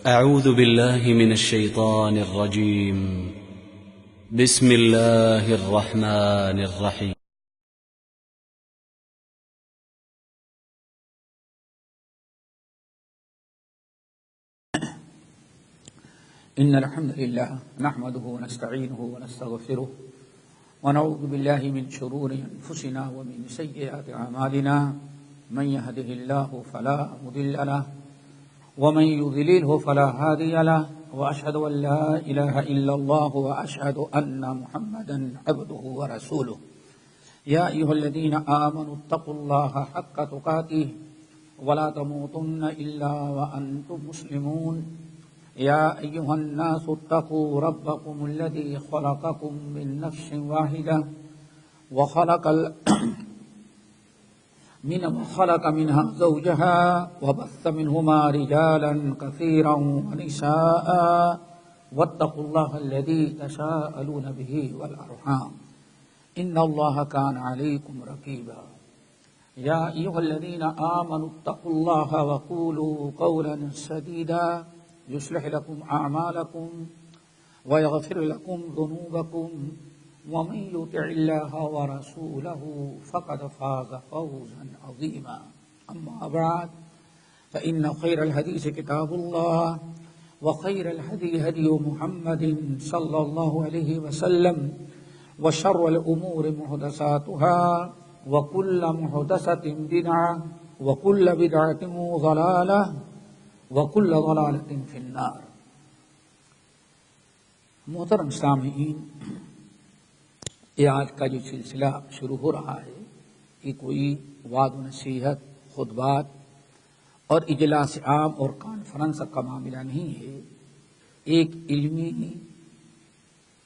أعوذ بالله من الشيطان الرجيم. بسم الله الرحمن الرحيم. إن الحمد لله نحمده ونستعينه ونستغفره ونعوذ بالله من شرور أنفسنا ومن سيئات أعمالنا من يهده الله فلا مضل له ومن يضلله فلا هادي له وأشهد أن لا إله إلا الله وأشهد أن محمدا عبده ورسوله يا أيها الذين آمنوا اتقوا الله حق تقاته ولا تموتن إلا وأنتم مسلمون يا أيها الناس اتقوا ربكم الذي خلقكم من نفس واحدة وخلق منها زوجها وبث منهما رجالا كثيرا ونساء واتقوا الله الذي تساءلون به والأرحام إن الله كان عليكم رقيبا يا أيها الذين آمنوا اتقوا الله وقولوا قولا سديدا يصلح لكم أعمالكم ويغفر لكم ذنوبكم ومن يطع الله ورسوله فقد فاز فوزا عظيما أما بعد فإن خير الحديث كتاب الله وخير الهدي هدي محمد صلى الله عليه وسلم وشر الأمور محدثاتها وكل محدثة بدعة وكل بدعة ضلالة وَكُلَّ ضَلَالَةٍ فِي النَّارِ۔ محترم سامعین، یہ آج کا جو سلسلہ شروع ہو رہا ہے یہ کوئی وعظ و نصیحت، خطبات اور اجلاس عام اور کانفرنس کا معاملہ نہیں ہے، ایک علمی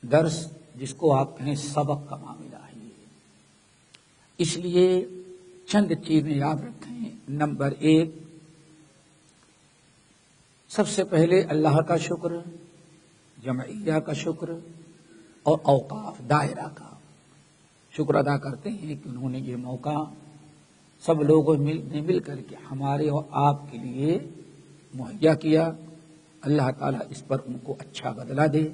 درس جس کو آپ کہیں سبق کا معاملہ ہے۔ اس لیے چند چیزیں یاد رکھیں۔ نمبر 1، سب سے پہلے اللہ کا شکر، جمعیہ کا شکر اور اوقاف دائرہ کا شکر ادا کرتے ہیں کہ انہوں نے یہ موقع سب لوگوں نے مل کر کے ہمارے اور آپ کے لیے مہیا کیا۔ اللہ تعالیٰ اس پر ان کو اچھا بدلہ دے۔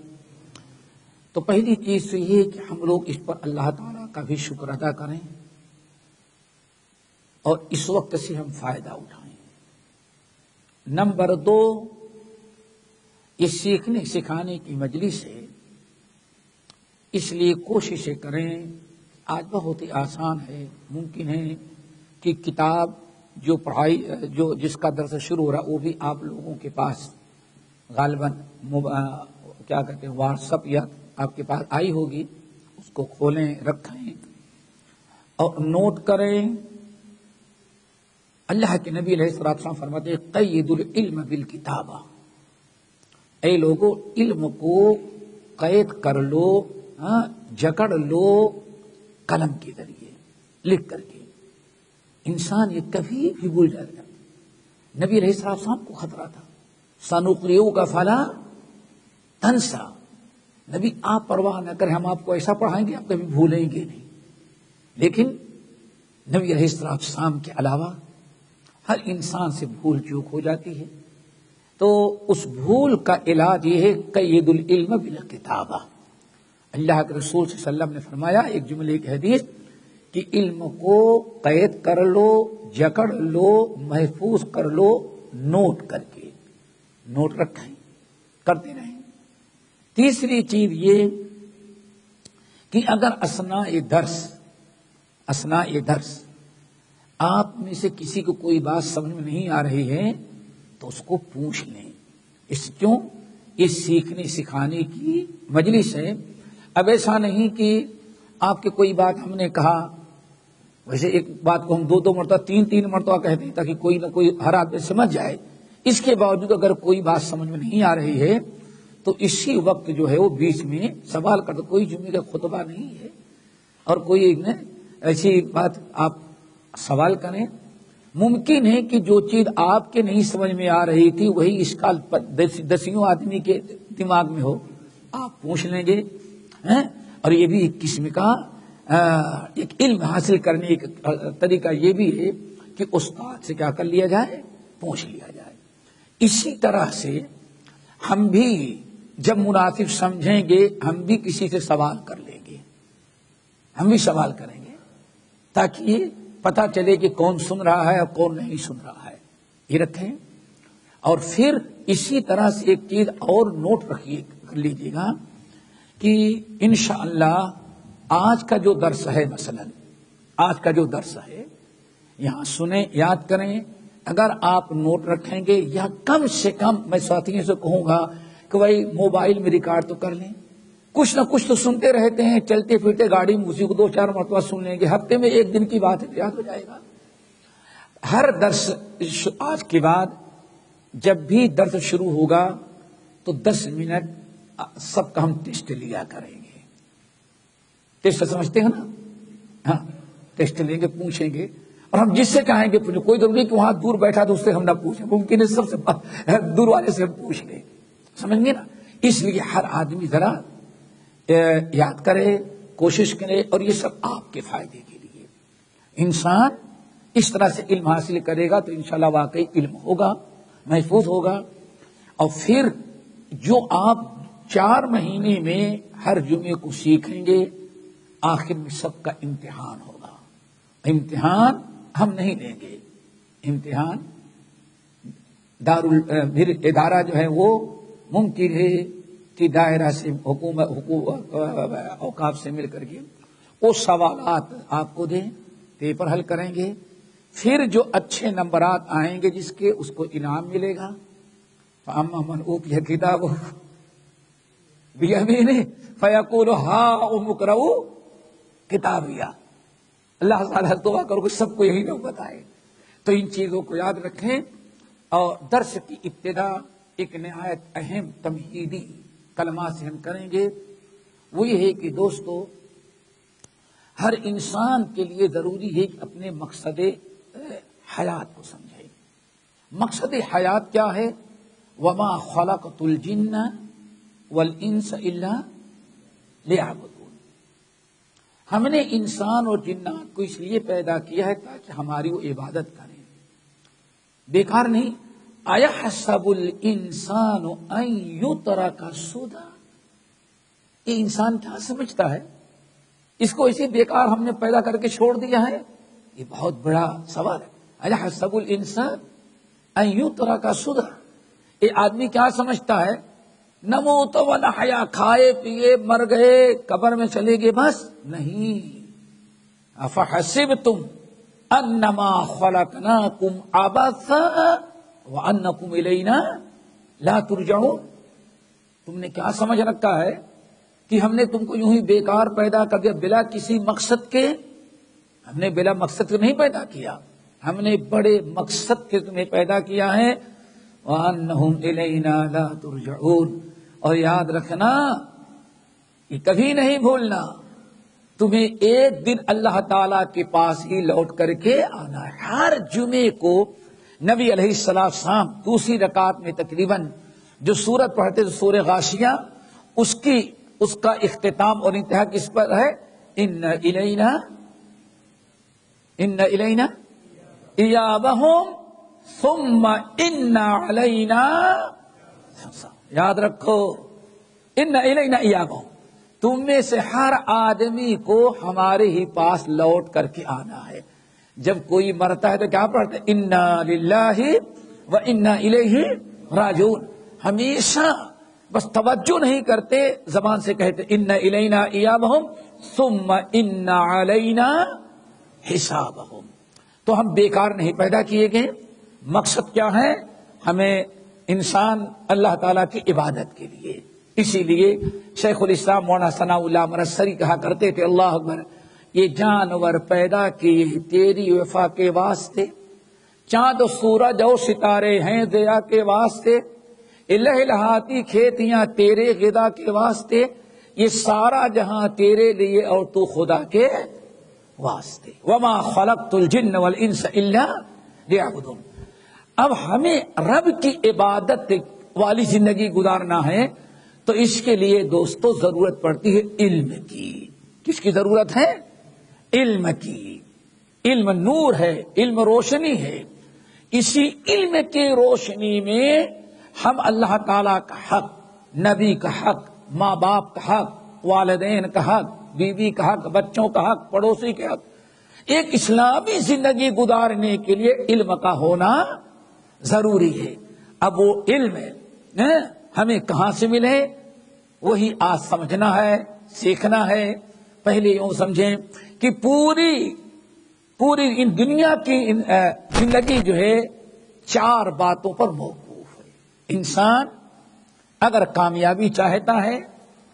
تو پہلی چیز تو یہ کہ ہم لوگ اس پر اللہ تعالیٰ کا بھی شکر ادا کریں اور اس وقت سے ہم فائدہ اٹھائیں۔ نمبر 2، یہ سیکھنے سکھانے کی مجلس ہے، اس لیے کوششیں کریں۔ آج بہت ہی آسان ہے، ممکن ہے کہ کتاب جو پڑھائی جس کا درس شروع ہو رہا وہ بھی آپ لوگوں کے پاس غالباً کیا کہتے ہیں واٹس ایپ یا آپ کے پاس آئی ہوگی، اس کو کھولیں، رکھیں اور نوٹ کریں۔ اللہ کے نبی علیہ الصلوۃ والسلام فرماتے ہیں قید العلم بالکتابہ، اے لوگو علم کو قید کر لو، جکڑ لو قلم کے ذریعے، لکھ کر کے۔ انسان یہ کبھی بھی بھول جاتا ہے۔ نبی علیہ الصلوۃ والسلام کو خطرہ تھا، سنقرئک فلا تنسیٰ، نبی آپ پرواہ نہ کریں، ہم آپ کو ایسا پڑھائیں گے آپ کبھی بھولیں گے نہیں۔ لیکن نبی علیہ الصلوۃ والسلام کے علاوہ ہر انسان سے بھول چوک ہو جاتی ہے، تو اس بھول کا علاج یہ ہے قید العلم بالکتابہ۔ اللہ کے رسول صلی اللہ علیہ وسلم نے فرمایا ایک جملے کی حدیث کہ علم کو قید کر لو، جکڑ لو، محفوظ کر لو، نوٹ کر کے، نوٹ رکھیں، کرتے رہیں۔ تیسری چیز یہ کہ اگر اثناء درس آپ میں سے کسی کو کوئی بات سمجھ میں نہیں آ رہی ہے تو اس کو پوچھ لیں۔ کیوں؟ یہ سیکھنے سکھانے کی مجلس ہے۔ اب ایسا نہیں کہ آپ کے کوئی بات ہم نے کہا، ویسے ایک بات کو ہم 2 مرتبہ 3 مرتبہ کہتے ہیں تاکہ کوئی نہ کوئی ہر آدمی سمجھ جائے۔ اس کے باوجود اگر کوئی بات سمجھ میں نہیں آ رہی ہے تو اسی وقت جو ہے وہ بیچ میں سوال کر دو۔ کوئی جمعے کا خطبہ نہیں ہے اور کوئی ایسی بات آپ سوال کریں۔ ممکن ہے کہ جو چیز آپ کے نہیں سمجھ میں آ رہی تھی وہی اشکال دسیوں آدمی کے دماغ میں ہو، آپ پوچھ لیں گے۔ اور یہ بھی ایک قسم کا ایک علم حاصل کرنے کا طریقہ یہ بھی ہے کہ استاد سے کیا کر لیا جائے، پوچھ لیا جائے۔ اسی طرح سے ہم بھی جب مناسب سمجھیں گے ہم بھی کسی سے سوال کر لیں گے، ہم بھی سوال کریں گے تاکہ پتہ چلے کہ کون سن رہا ہے اور کون نہیں سن رہا ہے. یہ رکھیں. اور پھر اسی طرح سے ایک چیز اور نوٹ کر لیجیے گا کہ انشاءاللہ آج کا جو درس ہے، مثلا آج کا جو درس ہے یہاں سنیں، یاد کریں. اگر آپ نوٹ رکھیں گے یا کم سے کم میں ساتھیوں سے کہوں گا کہ بھائی موبائل میں ریکارڈ تو کر لیں، کچھ نہ کچھ تو سنتے رہتے ہیں، چلتے پھرتے گاڑی میں اسی کو 2-4 مرتبہ سن لیں گے، ہفتے میں 1 دن کی بات ہے، یاد ہو جائے گا. ہر درس آج کے بعد جب بھی درس شروع ہوگا تو 10 منٹ سب کا ہم ٹیسٹ لیا کریں گے. ٹیسٹ سمجھتے ہیں نا؟ ہاں، ٹیسٹ لیں گے، پوچھیں گے، اور ہم جس سے چاہیں گے پوچھیں. کوئی ضروری نہیں کہ وہاں دور بیٹھا تو اس سے ہم نہ پوچھیں، ممکن ہے سب سے دور والے سے ہم پوچھ لیں. سمجھ گے نا؟ اس لیے ہر آدمی ذرا یاد کرے، کوشش کرے، اور یہ سب آپ کے فائدے کے لیے. انسان اس طرح سے علم حاصل کرے گا تو انشاءاللہ واقعی علم ہوگا، محفوظ ہوگا. اور پھر جو آپ 4 مہینے میں ہر جمعے کو سیکھیں گے، آخر میں سب کا امتحان ہوگا. امتحان ہم نہیں لیں گے، امتحان پھر ادارہ جو ہے وہ ممکن ہے کہ دائرہ سے حکومت اوقاف سے مل کر کے وہ سوالات آپ کو دیں، پیپر حل کریں گے. پھر جو اچھے نمبرات آئیں گے جس کے، اس کو انعام ملے گا. فَأَمَّا مَنْ أُوتِيَ كِتَابَهُ بِيَمِينِهِ فَيَقُولُ هَاؤُمُ اقْرَءُوا کتابیہ. اللہ تعالیٰ دعا کرو کہ سب کو یہی لوگ بتائے. تو ان چیزوں کو یاد رکھیں. اور درس کی ابتدا ایک نہایت اہم تمہیدی کلمات سے ہم کریں گے. وہ یہ ہے کہ دوستو، ہر انسان کے لیے ضروری ہے کہ اپنے مقصد حیات کو سمجھے. مقصد حیات کیا ہے؟ وَمَا خَلَقْتُ الْجِنَّ وَالْإِنسَ إِلَّا لِيَعْبُدُونِ. ہم نے انسان اور جنات کو اس لیے پیدا کیا ہے تاکہ ہماری وہ عبادت کریں، بیکار نہیں. أَيَحْسَبُ الْإِنسَانُ أَن يُتْرَكَ سُدًى. یہ انسان کیا سمجھتا ہے اس کو اسی بیکار ہم نے پیدا کر کے چھوڑ دیا ہے؟ یہ بہت بڑا سوال ہے. أَيَحْسَبُ الْإِنسَانُ أَن يُتْرَكَ سُدًى. یہ آدمی کیا سمجھتا ہے؟ نموت و نحیا، کھائے پیے مر گئے قبر میں چلے گئے بس؟ نہیں. افحسبتم انما خلقناکم عبثا وانکم الینا لا ترجعون. تم نے کیا سمجھ رکھا ہے کہ ہم نے تم کو یوں ہی بیکار پیدا کر دیا بلا کسی مقصد کے؟ ہم نے بلا مقصد کے نہیں پیدا کیا، ہم نے بڑے مقصد کے تمہیں پیدا کیا ہے. وانہم الینا لا ترجعون. اور یاد رکھنا، یہ کبھی نہیں بھولنا، تمہیں ایک دن اللہ تعالی کے پاس ہی لوٹ کر کے آنا ہے. ہر جمعے کو نبی علیہ السلام دوسری رکعت میں تقریباً جو سورت پڑھتے تھے سورہ غاشیہ، اس کا اختتام اور انتہا کس پر ہے؟ ان الینا ایابہم ثم ان علینا. یاد رکھو، ان الینا ایابہم، تم میں سے ہر آدمی کو ہمارے ہی پاس لوٹ کر کے آنا ہے. جب کوئی مرتا ہے تو کیا پڑھتے ہیں؟ انا للہ و انا الیہ راجعون. ہمیشہ بس توجہ نہیں کرتے، زبان سے کہتے ان الینا ایابہم ثم ان علینا حسابہم. تو ہم بیکار نہیں پیدا کیے گئے. مقصد کیا ہے؟ ہمیں انسان اللہ تعالیٰ کی عبادت کے لیے. اسی لیے شیخ الاسلام مولانا ثناء اللہ مرسری کہا کرتے تھے، اللہ اکبر، یہ جانور پیدا کیے تیری وفا کے واسطے، چاند و سورج اور ستارے ہیں ضیا کے واسطے، لہلہاتی کھیتیاں تیرے غذا کے واسطے، یہ سارا جہاں تیرے لیے اور تو خدا کے واسطے. وما خلقت الجن والانس الا لیعبدون. اب ہمیں رب کی عبادت والی زندگی گزارنا ہے تو اس کے لیے دوستو ضرورت پڑتی ہے علم کی. کس کی ضرورت ہے؟ علم کی. علم نور ہے، علم روشنی ہے. اسی علم کی روشنی میں ہم اللہ تعالیٰ کا حق، نبی کا حق، ماں باپ کا حق، والدین کا حق، بیوی کا حق، بچوں کا حق، پڑوسی کے حق، ایک اسلامی زندگی گزارنے کے لیے علم کا ہونا ضروری ہے۔ اب وہ علم ہمیں کہاں سے ملے؟ وہی آج سمجھنا ہے، سیکھنا ہے۔ پہلے یوں سمجھیں کہ پوری ان دنیا کی زندگی جو ہے 4 باتوں پر موقوف ہے۔ انسان اگر کامیابی چاہتا ہے،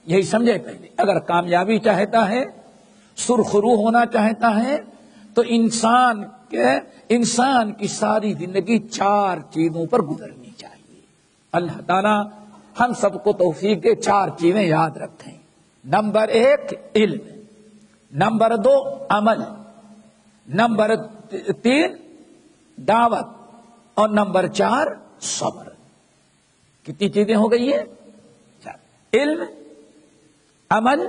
یہی سمجھے پہلے، اگر کامیابی چاہتا ہے، سرخرو ہونا چاہتا ہے، تو انسان کی ساری زندگی 4 چیزوں پر گزرنی چاہیے۔ اللہ تعالیٰ ہم سب کو توفیق دے 4 چیزیں یاد رکھیں۔ نمبر 1 علم، نمبر 2 عمل، نمبر 3 دعوت، اور نمبر 4 صبر۔ کتنی چیزیں ہو گئی ہیں؟ 4۔ علم، عمل،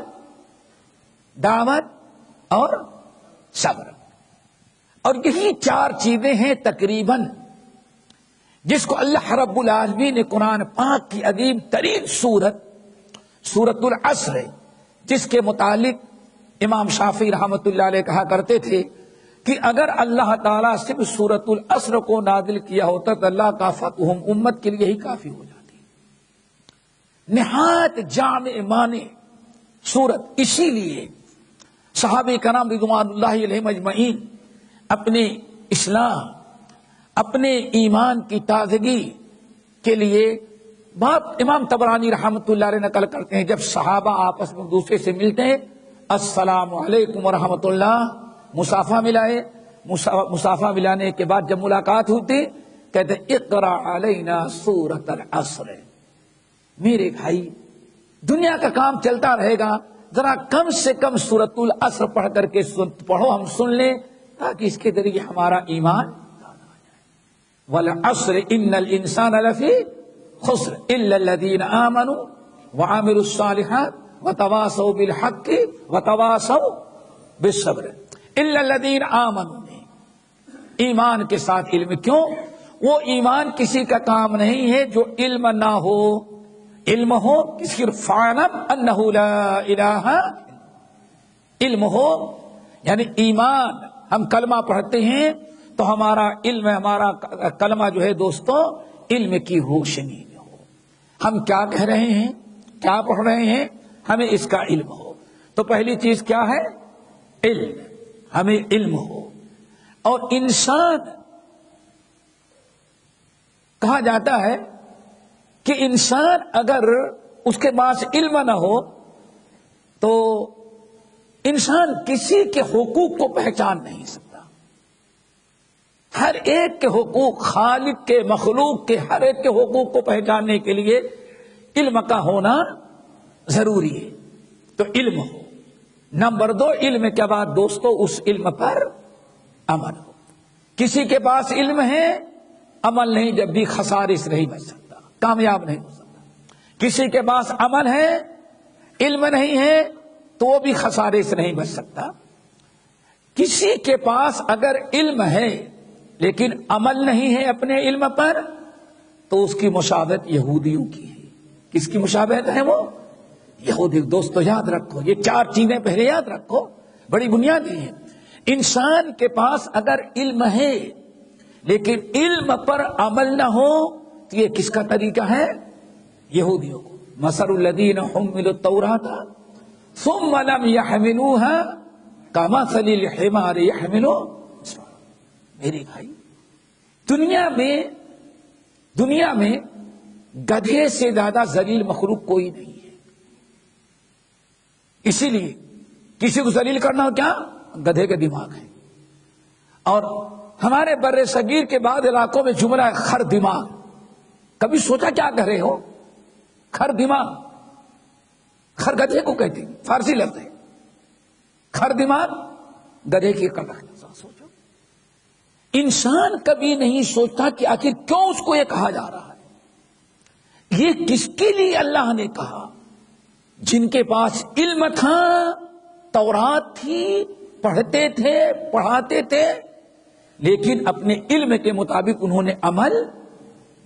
دعوت اور صبر۔ اور یہی 4 چیزیں ہیں تقریباً جس کو اللہ رب العالمین نے قرآن پاک کی عظیم ترین سورۃ العصر ہے، جس کے متعلق امام شافعی رحمۃ اللہ علیہ کہا کرتے تھے کہ اگر اللہ تعالیٰ صرف سورۃ العصر کو نازل کیا ہوتا تو اللہ کا فتحہم امت کے لیے ہی کافی ہو جاتی۔ نہایت جامع معنی سورت، اسی لیے صحابہ کرام رضوان اللہ علیہم اجمعین اپنے اسلام، اپنے ایمان کی تازگی کے لیے امام طبرانی رحمۃ اللہ علیہ نقل کرتے ہیں، جب صحابہ آپس میں دوسرے سے ملتے ہیں، السلام علیکم ورحمۃ اللہ، مصافحہ ملائے، مصافحہ ملانے کے بعد جب ملاقات ہوتی کہتے اقرا علینا سورۃ العصر۔ میرے بھائی، دنیا کا کام چلتا رہے گا، ذرا کم سے کم سورۃ العصر پڑھ کر کے پڑھو، ہم سن لیں، تاکہ اس کے ذریعے ہمارا ایمان والعصر ان الانسان لفی خسر الا الذین آمنوا وعملوا الصالحات وتواصوا بالحق وتواصوا بالصبر۔ الا الذین آمنوا میں ایمان کے ساتھ علم، کیوں؟ وہ ایمان کسی کا کام نہیں ہے جو علم نہ ہو۔ علم ہو صرف فاعلم انہ لا الہ، علم ہو یعنی ایمان۔ ہم کلمہ پڑھتے ہیں تو ہمارا علم، ہمارا کلمہ جو ہے دوستو علم کی روشنی میں ہو۔ ہم کیا کہہ رہے ہیں، کیا پڑھ رہے ہیں، ہمیں اس کا علم ہو۔ تو پہلی چیز کیا ہے؟ علم، ہمیں علم ہو۔ اور انسان، کہا جاتا ہے کہ انسان اگر اس کے پاس علم نہ ہو تو انسان کسی کے حقوق کو پہچان نہیں سکتا۔ ہر ایک کے حقوق، خالق کے، مخلوق کے، ہر ایک کے حقوق کو پہچاننے کے لیے علم کا ہونا ضروری ہے۔ تو علم ہو۔ نمبر 2 علم کے بعد دوستو اس علم پر عمل ہو۔ کسی کے پاس علم ہے، عمل نہیں، جب بھی خسارے سے نہیں بچ سکتا، کامیاب نہیں ہو سکتا۔ کسی کے پاس عمل ہے، علم نہیں ہے، تو وہ بھی خسارے سے نہیں بچ سکتا۔ کسی کے پاس اگر علم ہے لیکن عمل نہیں ہے اپنے علم پر، تو اس کی مشابہت یہودیوں کی ہے۔ کس کی مشابہت ہے وہ؟ یہودی۔ دوستو یاد رکھو، یہ 4 چیزیں پہلے یاد رکھو، بڑی بنیادی ہیں۔ انسان کے پاس اگر علم ہے لیکن علم پر عمل نہ ہو تو یہ کس کا طریقہ ہے؟ یہودیوں کو۔ مثل الذین حملوا التوراۃ ثم لم يحملوها كمثل الحمار يحمل اسفارا۔ میرے بھائی، دنیا میں گدھے سے زیادہ ذلیل مخلوق کوئی نہیں ہے۔ اسی لیے کسی کو ذلیل کرنا کیا؟ گدھے کے دماغ ہے۔ اور ہمارے بر صغیر کے بعد علاقوں میں جملہ ہے خر دماغ۔ کبھی سوچا کیا کہہ رہے ہو؟ خر دماغ، خر گدھے کو کہتے ہیں، فارسی لفظ ہے۔ خر دماغ گدھے کی قدر۔ سوچو، انسان کبھی نہیں سوچتا کہ آخر کیوں اس کو یہ کہا جا رہا ہے۔ یہ کس کے لیے اللہ نے کہا؟ جن کے پاس علم تھا، تورات تھی، پڑھتے تھے، پڑھاتے تھے، لیکن اپنے علم کے مطابق انہوں نے عمل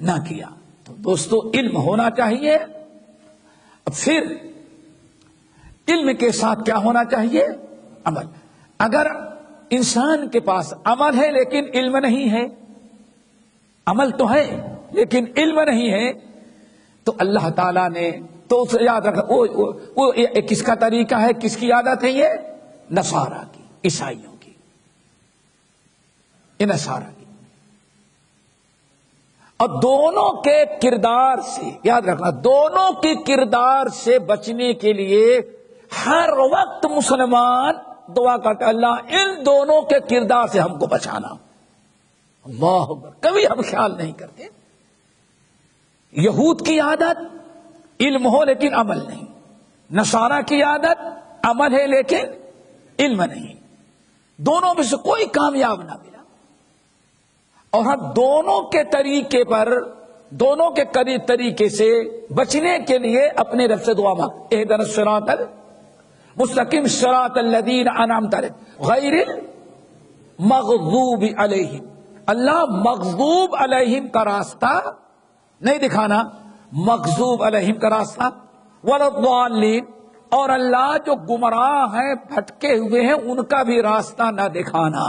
نہ کیا۔ تو دوستو علم ہونا چاہیے. پھر علم کے ساتھ کیا ہونا چاہیے؟ عمل. اگر انسان کے پاس عمل ہے لیکن علم نہیں ہے، عمل تو ہے لیکن علم نہیں ہے، تو اللہ تعالیٰ نے تو اسے یاد رکھا وہ کس کا طریقہ ہے، کس کی عادت ہے؟ یہ نصارہ کی، عیسائیوں کی، یہ نصارہ کی. اور دونوں کے کردار سے یاد رکھنا، دونوں کے کردار سے بچنے کے لیے ہر وقت مسلمان دعا کرتا ہے اللہ ان دونوں کے کردار سے ہم کو بچانا. اللہ اکبر. کبھی ہم خیال نہیں کرتے. یہود کی عادت علم ہو لیکن عمل نہیں، نصارہ کی عادت عمل ہے لیکن علم نہیں. دونوں میں سے کوئی کامیاب نہ ملا. اور ہم دونوں کے طریقے پر، دونوں کے طریقے سے بچنے کے لیے اپنے رب سے دعا مانگ. اہدنا الصراط المستقیم صراط الذین انعمت علیہم غیر المغضوب علیہم. اللہ مغضوب علیہم کا راستہ نہیں دکھانا، مغضوب علیہم کا راستہ، ولا الضالین، اور اللہ جو گمراہ ہیں بھٹکے ہوئے ہیں ان کا بھی راستہ نہ دکھانا.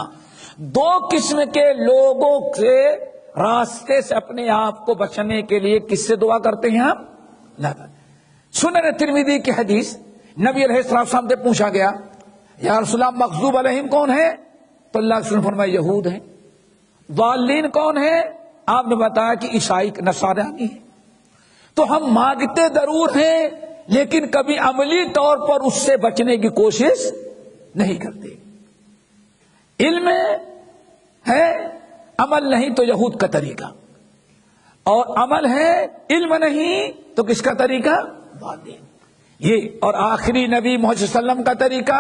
دو قسم کے لوگوں سے راستے سے اپنے آپ کو بچنے کے لیے کس سے دعا کرتے ہیں ہم؟ سنن ترمذی کی حدیث، نبی علیہ السلام سے پوچھا گیا یا رسول اللہ مغضوب علیہم کون ہے؟ تو اللہ کے رسول نے فرمایا یہود ہیں. ضالین کون ہے؟ آپ نے بتایا کہ عیسائی نصارانی ہے. تو ہم مانگتے ضرور ہیں لیکن کبھی عملی طور پر اس سے بچنے کی کوشش نہیں کرتے. علم ہے عمل نہیں تو یہود کا طریقہ، اور عمل ہے علم نہیں تو کس کا طریقہ؟ ضالین. یہ اور آخری نبی محمد صلی اللہ علیہ وسلم کا طریقہ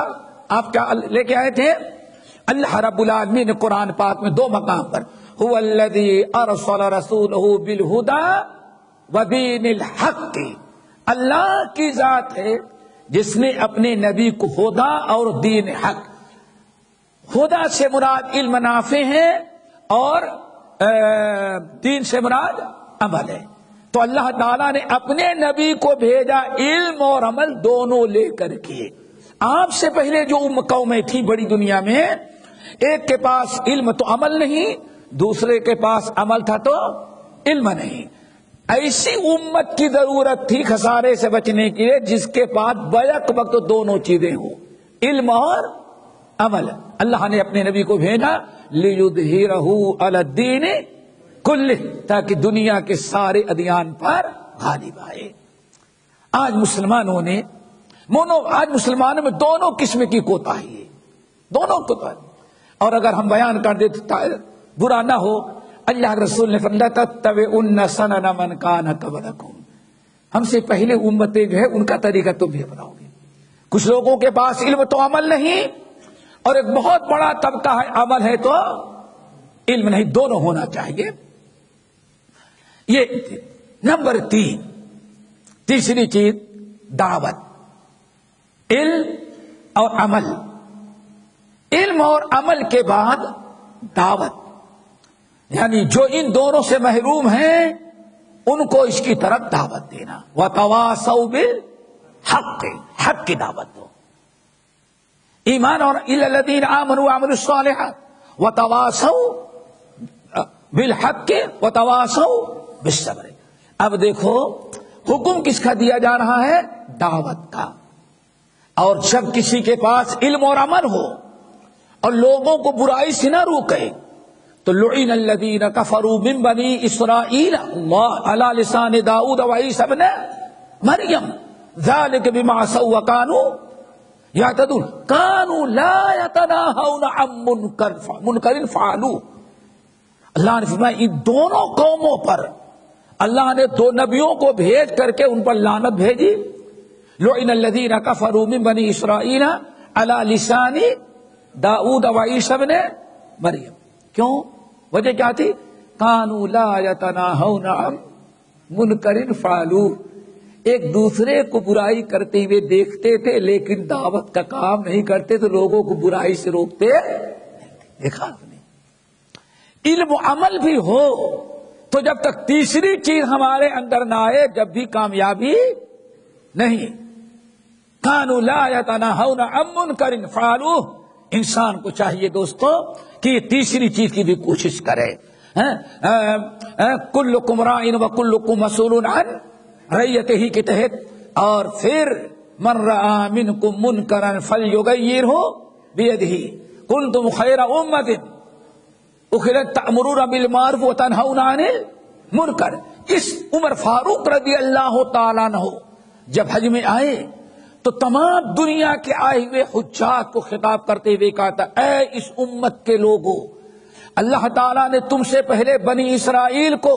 آپ کیا لے کے آئے تھے؟ اللہ رب العالمین نے قرآن پاک میں دو مقام پر هو الذی ارسل رسولہ بالہدی ودین الحق، اللہ کی ذات ہے جس نے اپنے نبی کو ہدا اور دین حق. ہدا سے مراد علم نافع ہے اور دین سے مراد عمل ہے. تو اللہ تعالیٰ نے اپنے نبی کو بھیجا علم اور عمل دونوں لے کر کے. آپ سے پہلے جو قومیں تھیں بڑی دنیا میں، ایک کے پاس علم تو عمل نہیں، دوسرے کے پاس عمل تھا تو علم نہیں. ایسی امت کی ضرورت تھی خسارے سے بچنے کے لیے جس کے پاس بیک وقت دونوں چیزیں ہوں، علم اور عمل. اللہ نے اپنے نبی کو بھیجا لِيُظْهِرَهُ عَلَى الدِّينِ كُلِّهِ، تاکہ دنیا کے سارے ادیان پر غالب آئے. آج مسلمانوں میں دونوں قسم کی کوتاہی ہے، دونوں کوتاہی. اور اگر ہم بیان کر دیں تو برا نہ ہو. اللہ کے رسول نے فرمایا تَتَّبِعُنَّ سَنَنَ مَنْ كَانَ قَبْلَكُمْ، ہم سے پہلے امتیں جو ہے ان کا طریقہ تم بھی اپناؤ گے. کچھ لوگوں کے پاس علم تو عمل نہیں، اور ایک بہت بڑا طبقہ ہے عمل ہے تو علم نہیں، دونوں ہونا چاہیے. یہ نمبر 3، تیسری چیز دعوت. علم اور عمل، علم اور عمل کے بعد دعوت، یعنی جو ان دونوں سے محروم ہیں ان کو اس کی طرف دعوت دینا. وَتَوَاصَوْا بِالْحَقِّ، حق کی دعوت دو. ایمان اور إِلَّا الَّذِينَ آمَنُوا وَعَمِلُوا الصَّالِحَاتِ وَتَوَاصَوْا بِالْحَقِّ وَتَوَاصَوْا بِالصَّبْرِ. اب دیکھو حکم کس کا دیا جا رہا ہے؟ دعوت کا. اور جب کسی کے پاس علم اور عمل ہو اور لوگوں کو برائی سے نہ روکے تو لعن الذین کفروا من بنی اسرائیل علی لسان داؤد وعیسی ابن مریم ذلک بما عصوا وکانوا یعتدون کانوا لا یتناہون عن منکر فعلوہ. اللہ نے فرمایا ان دونوں قوموں پر اللہ نے دو نبیوں کو بھیج کر کے ان پر لعنت بھیجی. لعن الذین کفروا من بنی اسرائیل علی لسان داؤد وعیسی ابن مریم. کیوں؟ وجہ کیا تھی؟ کانوا لا یتناہون عن منکر فعلوہ، ایک دوسرے کو برائی کرتے ہوئے دیکھتے تھے لیکن دعوت کا کام نہیں کرتے تو لوگوں کو برائی سے روکتے. دیکھا آپ نے، علم و عمل بھی ہو تو جب تک تیسری چیز ہمارے اندر نہ آئے جب بھی کامیابی نہیں. کانوا لا یتناہون عن منکر فعلوہ. انسان کو چاہیے دوستو کہ یہ تیسری چیز کی بھی کوشش کرے. کلکم راعٍ وکلکم مسئول عن رعیتہ کے تحت. اور پھر من رأى منکم منکرا فلیغیرہ بیدہ کنتم خیر امۃ اخرجت تأمرون بالمعروف وتنہون عن المنکر. اس عمر فاروق رضی اللہ تعالیٰ عنہ جب حج میں آئے تو تمام دنیا کے آئے ہوئے حجاج کو خطاب کرتے ہوئے کہا تھا اے اس امت کے لوگوں، اللہ تعالیٰ نے تم سے پہلے بنی اسرائیل کو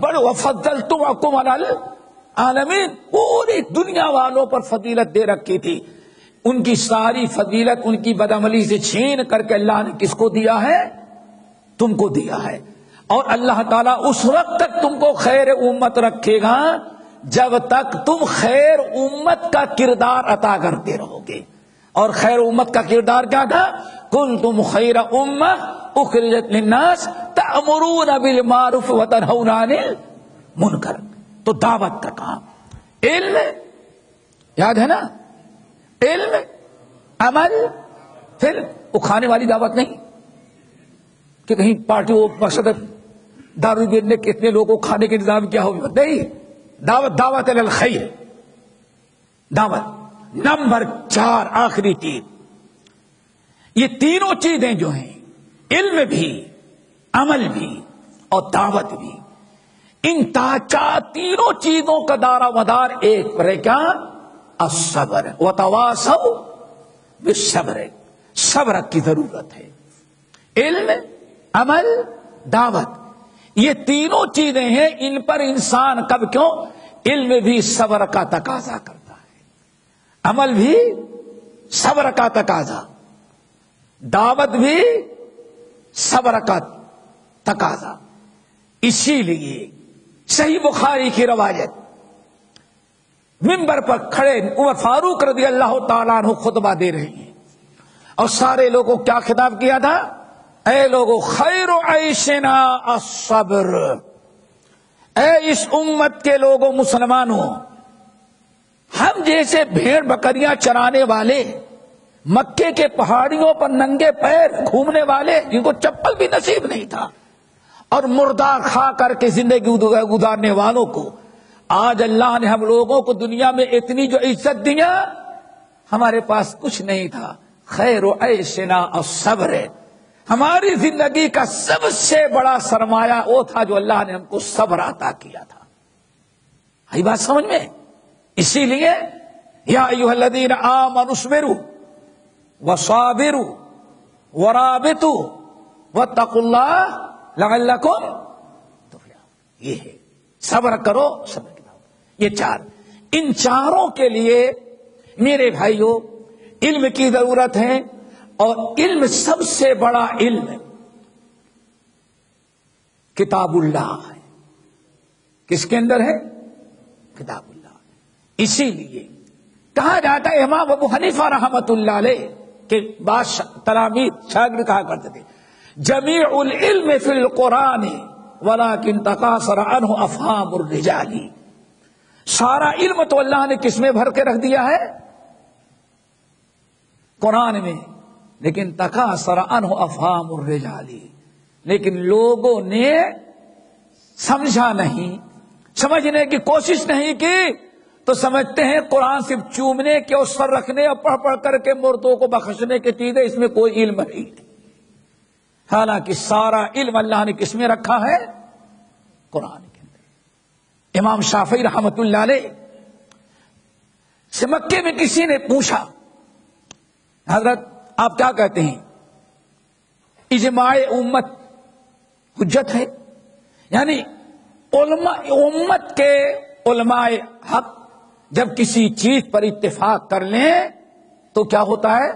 بڑے وفضلتکم علی العالمین، پوری دنیا والوں پر فضیلت دے رکھی تھی. ان کی ساری فضیلت ان کی بدعملی سے چھین کر کے اللہ نے کس کو دیا ہے؟ تم کو دیا ہے. اور اللہ تعالیٰ اس وقت تک تم کو خیر امت رکھے گا جب تک تم خیر امت کا کردار عطا کرتے رہو گے. اور خیر امت کا کردار کیا تھا؟ کنتم خیر امہ اخرجت للناس تأمرون بالمعروف وتنہون عن المنکر. تو دعوت کا کام، علم یاد ہے نا، علم عمل، پھر وہ کھانے والی دعوت نہیں کہ کہیں پارٹی وہ مقصد دارو بیچنے کتنے لوگوں کو کھانے کے انتظام کیا ہوگا، نہیں. دعوت الی الخیر، دعوت. نمبر 4 آخری چیز، یہ تینوں چیزیں جو ہیں، علم بھی، عمل بھی اور دعوت بھی، ان تینوں چیزوں کا دارہ مدار ایک پر ہے، کیا؟ الصبر. وتواصوا بالصبر. صبر کی ضرورت ہے. علم، عمل، دعوت، یہ تینوں چیزیں ہیں. ان پر انسان کب کیوں؟ علم بھی صبر کا تقاضا کرتا ہے، عمل بھی صبر کا تقاضا، دعوت بھی صبر کا تقاضا. اسی لیے صحیح بخاری کی روایت، منبر پر کھڑے عمر فاروق رضی اللہ تعالیٰ عنہ خطبہ دے رہے ہیں اور سارے لوگوں کو کیا خطاب کیا تھا؟ اے لوگوں، خیر عیشنا الصبر. اے اس امت کے لوگوں، مسلمانوں، ہم جیسے بھیڑ بکریاں چرانے والے، مکے کے پہاڑیوں پر ننگے پیر گھومنے والے جن کو چپل بھی نصیب نہیں تھا، اور مردار کھا کر کے زندگی گزارنے والوں کو آج اللہ نے ہم لوگوں کو دنیا میں اتنی جو عزت دیا، ہمارے پاس کچھ نہیں تھا. خیر عیشنا الصبر. ہماری زندگی کا سب سے بڑا سرمایہ وہ تھا جو اللہ نے ہم کو صبر عطا کیا تھا. آئی بات سمجھ میں؟ اسی لیے یا ایھا الذین آمنوا اصبروا وصابروا ورابطوا واتقوا اللہ لعلکم تفلحون. یہ ہے صبر کرو، صبر کرو. یہ 4، ان چاروں کے لیے میرے بھائیوں علم کی ضرورت ہے. اور علم، سب سے بڑا علم کتاب اللہ ہے. کس کے اندر ہے؟ کتاب اللہ. اسی لیے کہا جاتا ہے، امام ابو حنیفہ رحمۃ اللہ علیہ کے بعض تلامید شاگرد کہا کرتے تھے، جمیع العلم فی القرآن ولکن تقاصر عنہ افہام الرجال. سارا علم تو اللہ نے کس میں بھر کے رکھ دیا ہے؟ قرآن میں. لیکن تقاصر عنہ افہام الرجال، لیکن لوگوں نے سمجھا نہیں، سمجھنے کی کوشش نہیں کی، تو سمجھتے ہیں قرآن صرف چومنے کے اور سر رکھنے اور پڑھ پڑھ کر کے مردوں کو بخشنے کی چیز ہے، اس میں کوئی علم نہیں. حالانکہ سارا علم اللہ نے کس میں رکھا ہے؟ قرآن کے اندر. امام شافعی رحمت اللہ علیہ سے مکے میں کسی نے پوچھا، حضرت آپ کیا کہتے ہیں، اجماع امت حجت ہے؟ یعنی علماء امت کے علماء حق جب کسی چیز پر اتفاق کر لیں تو کیا ہوتا ہے؟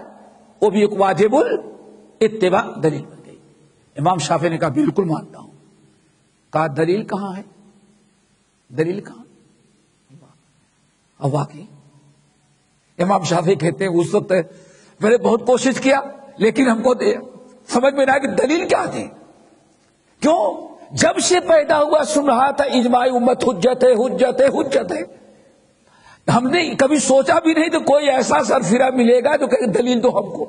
وہ بھی ایک واجب الاتباع دلیل بن گئی. امام شافعی نے کہا بالکل مانتا ہوں. کہا دلیل کہاں ہے؟ دلیل کہاں؟ اب واقعی امام شافعی کہتے ہیں اس وقت میں نے بہت کوشش کیا لیکن ہم کو سمجھ میں نہ آیا کہ دلیل کیا تھی. کیوں؟ جب سے پیدا ہوا سن رہا تھا اجماع امت حجت ہے حجت ہے حجت ہے. ہم نے کبھی سوچا بھی نہیں تو کوئی ایسا سرفرا ملے گا جو کہ دلیل دو ہم کو.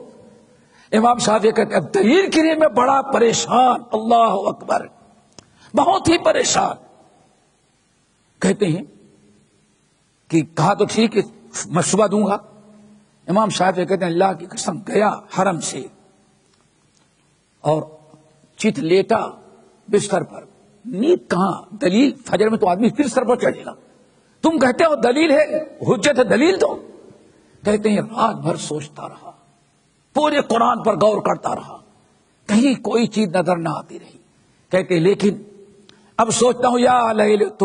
امام شافعی کہتے اب دلیل کے لیے میں بڑا پریشان. اللہ اکبر, بہت ہی پریشان. کہتے ہیں کہ کہا تو ٹھیک ہے میں صبح دوں گا. امام شافعی کہتے ہیں اللہ کی قسم گیا حرم سے اور چت لیٹا بستر پر. نیند کہاں, دلیل فجر میں تو آدمی پھر سر پر چڑھے گا. تم کہتے ہو دلیل ہے حجت ہے دلیل دو. کہتے ہیں رات بھر سوچتا رہا, پورے قرآن پر غور کرتا رہا, کہیں کوئی چیز نظر نہ آتی رہی. کہتے لیکن اب سوچتا ہوں یا لیلۃ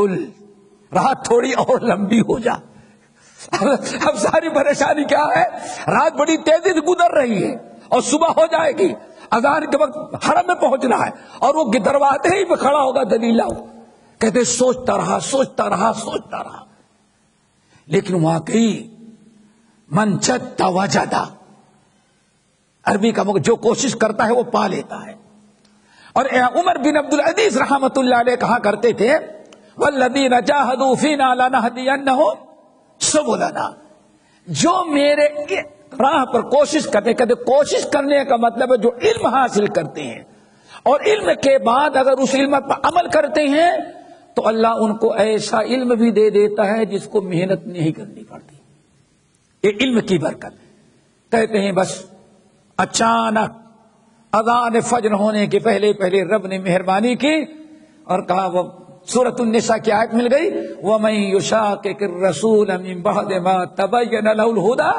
رات تھوڑی اور لمبی ہو جا. اب ساری پریشانی کیا ہے, رات بڑی تیزی سے گزر رہی ہے اور صبح ہو جائے گی, اذان کے وقت حرم میں پہنچنا ہے اور وہ دروازے ہی پہ کھڑا ہوگا دلیل لاؤ. کہتے سوچتا رہا سوچتا رہا سوچتا رہا, لیکن واقعی من چتا وجدا, عربی کا جو کوشش کرتا ہے وہ پا لیتا ہے. اور عمر بن عبد العزیز رحمت اللہ علیہ کہا کرتے تھے والذین جاہدوا فینا لنہدینہم سبلنا, جو میرے راہ پر کوشش کرتے, کہتے کوشش کرنے کا مطلب ہے جو علم حاصل کرتے ہیں اور علم کے بعد اگر اس علم پر عمل کرتے ہیں تو اللہ ان کو ایسا علم بھی دے دیتا ہے جس کو محنت نہیں کرنی پڑتی. یہ علم کی برکت. کہتے ہیں بس اچانک اذان فجر ہونے کے پہلے پہلے رب نے مہربانی کی اور کہا وہ سورۃ النساء کی آیت مل گئی وَمَن يُشَاقِقِ الرَّسُولَ مِن بَعْدِ مَا تَبَيَّنَ لَهُ الْهُدَى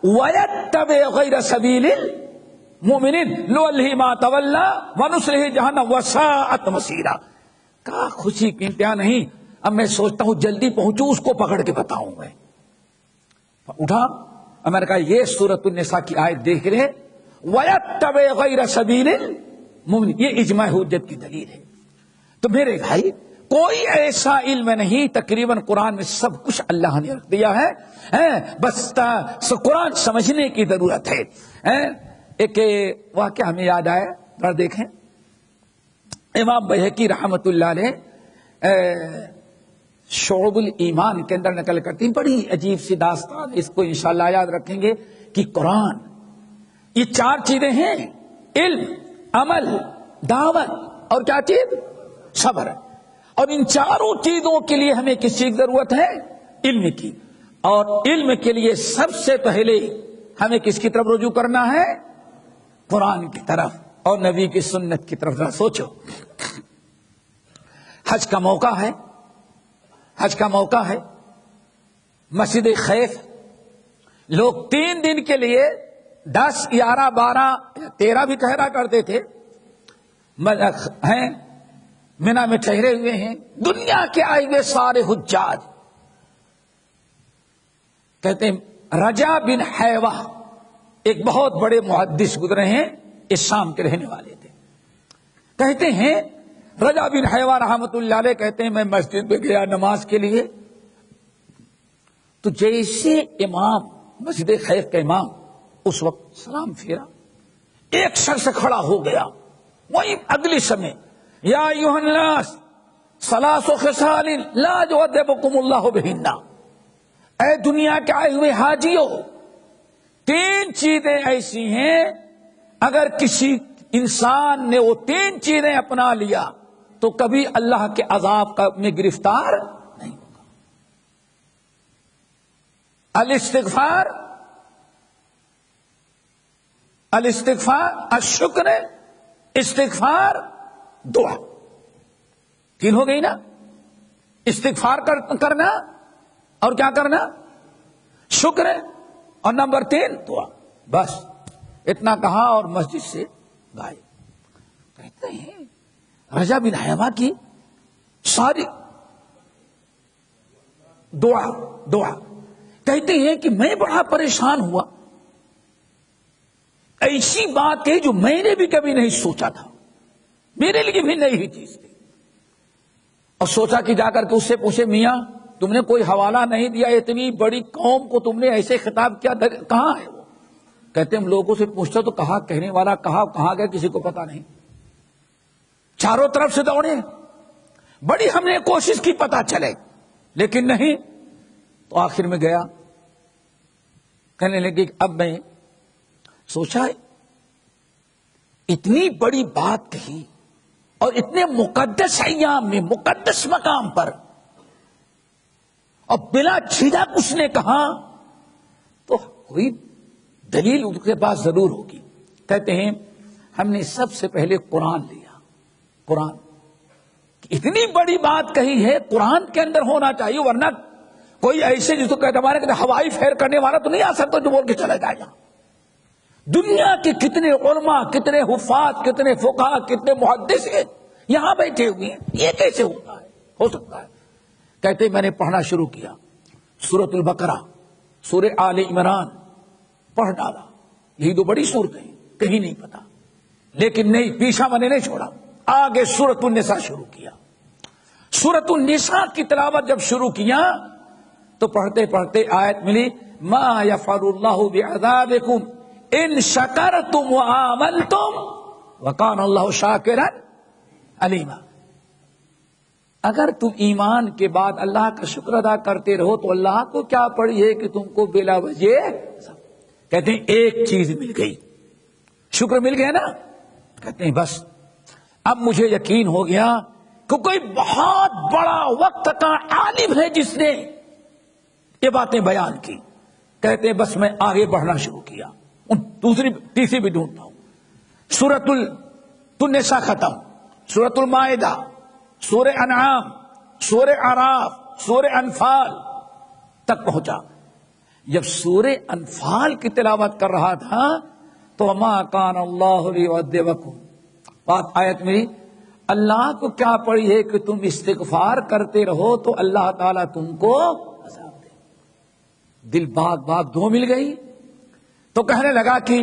وَيَتَّبِعْ غَيْرَ سَبِيلِ الْمُؤْمِنِينَ نُوَلِّهِ مَا تَوَلَّى وَنُصْلِهِ جَهَنَّمَ وَسَاءَتْ مَصِيرًا. کہا خوشی کی انتہا نہیں. اب میں سوچتا ہوں جلدی پہنچوں اس کو پکڑ کے بتاؤں. میں اٹھا, میں نے کہا یہ سورۃ النساء کی آیت دیکھ رہے وَيَتَّبِعْ غَيْرَ سَبِيلِ الْمُؤْمِنِينَ, یہ اجماع حجت کی دلیل ہے. تو میرے بھائی کوئی ایسا علم نہیں, تقریباً قرآن میں سب کچھ اللہ نے رکھ دیا ہے, بس قرآن سمجھنے کی ضرورت ہے. ایک واقعہ ہمیں یاد آیا, ذرا دیکھیں. امام بیہقی رحمت اللہ علیہ شعب الایمان کے اندر نقل کرتی ہیں, بڑی عجیب سی داستان, اس کو انشاءاللہ یاد رکھیں گے کہ قرآن یہ چار چیزیں ہیں, علم, عمل, دعوت اور کیا چیز, صبر. اور ان چاروں چیزوں کے لیے ہمیں کس چیز کی ضرورت ہے, علم کی. اور علم کے لیے سب سے پہلے ہمیں کس کی طرف رجوع کرنا ہے, قرآن کی طرف اور نبی کی سنت کی طرف. ذرا سوچو, حج کا موقع ہے, حج کا موقع ہے, مسجد خیف لوگ 3 دن کے لیے 10, 11, 12, 13 بھی ٹھہرا کرتے تھے, ہیں مینا میں ٹھہرے ہوئے ہیں. دنیا کے آئے ہوئے سارے حجاج. کہتے ہیں رجا بن حیوہ ایک بہت بڑے محدث گزرے ہیں, اس شام کے رہنے والے تھے. کہتے ہیں رجا بن حیوہ رحمت اللہ علیہ کہتے ہیں میں مسجد میں گیا نماز کے لیے, تو جیسے امام مسجد خیف کا امام اس وقت سلام پھیرا, ایک شخص کھڑا ہو گیا وہی اگلی سمے یا ایھا الناس ثلاث خصال لا یعذبکم اللہ بہن, اے دنیا کے آئے ہوئے حاجیوں, 3 چیزیں ایسی ہیں اگر کسی انسان نے وہ 3 چیزیں اپنا لیا تو کبھی اللہ کے عذاب میں گرفتار نہیں ہوگا. الاستغفار, الشکر, استغفار, دعا. 3 ہو گئی نا, استغفار کرنا اور کیا کرنا, شکر, اور نمبر 3 دعا. بس اتنا کہا اور مسجد سے گائے. کہتے ہیں رجا بن حیوہ کی ساری دعا. کہتے ہیں کہ میں بڑا پریشان ہوا, ایسی بات ہے جو میں نے بھی کبھی نہیں سوچا تھا, میرے لیے بھی نئی ہی چیز تھی. اور سوچا کہ جا کر کے اس سے پوچھے میاں تم نے کوئی حوالہ نہیں دیا, اتنی بڑی قوم کو تم نے ایسے خطاب کیا, کہاں ہے وہ؟ کہتے ہم لوگوں سے پوچھتا تو کہا, کہنے والا کہاں گیا کسی کو پتا نہیں. چاروں طرف سے دوڑے, بڑی ہم نے کوشش کی پتہ چلے, لیکن نہیں. تو آخر میں گیا, کہنے لگے کہ اب میں سوچا اتنی بڑی بات کہی اور اتنے مقدس ایام میں مقدس مقام پر, اور بلا جھجک اس نے کہا, تو کوئی دلیل ان کے پاس ضرور ہوگی. کہتے ہیں ہم نے سب سے پہلے قرآن لیا. قرآن اتنی بڑی بات کہی ہے, قرآن کے اندر ہونا چاہیے, ورنہ کوئی ایسے جس کو کہتے ہمارے کہتے ہوائی پھیر کرنے والا تو نہیں آ سکتا جو بول کے چلا جائے گا. دنیا کے کتنے علماء, کتنے حفاظ, کتنے فقہاء, کتنے محدث ہیں یہاں بیٹھے ہوئے ہیں, یہ کیسے ہوتا ہے, ہو سکتا ہے. کہتے میں نے پڑھنا شروع کیا, سورۃ البقرہ, سورہ آل عمران پڑھ ڈالا. یہی دو بڑی صورتیں, کہیں نہیں پتا, لیکن نہیں, پیچھا میں نے نہیں چھوڑا, آگے سورۃ النساء شروع کیا. سورۃ النساء کی تلاوت جب شروع کیا تو پڑھتے پڑھتے آیت ملی, ما یفعل اللہ بعذابکم ان شکرتم وآمنتم وکان اللہ شاکرا علیما. اگر تم ایمان کے بعد اللہ کا شکر ادا کرتے رہو تو اللہ کو کیا پڑی ہے کہ تم کو بلا وجہ. کہتے ہیں ایک چیز مل گئی, شکر مل گیا نا. کہتے ہیں بس اب مجھے یقین ہو گیا کہ کوئی بہت بڑا وقت کا عالم ہے جس نے یہ باتیں بیان کی. کہتے ہیں بس میں آگے بڑھنا شروع کیا, دوسری تیسری بھی ڈھونڈتا ہوں. سورۃ النساء ختم, سورۃ المائدہ, سورہ انعام, سورہ اعراف, سورہ انفال تک پہنچا. جب سورہ انفال کی تلاوت کر رہا تھا تو وما کان اللہ لیعذبکم, بات آیت میں اللہ کو کیا پڑی ہے کہ تم استغفار کرتے رہو تو اللہ تعالیٰ تم کو عذاب دے. دل باغ باغ دو مل گئی. تو کہنے لگا کہ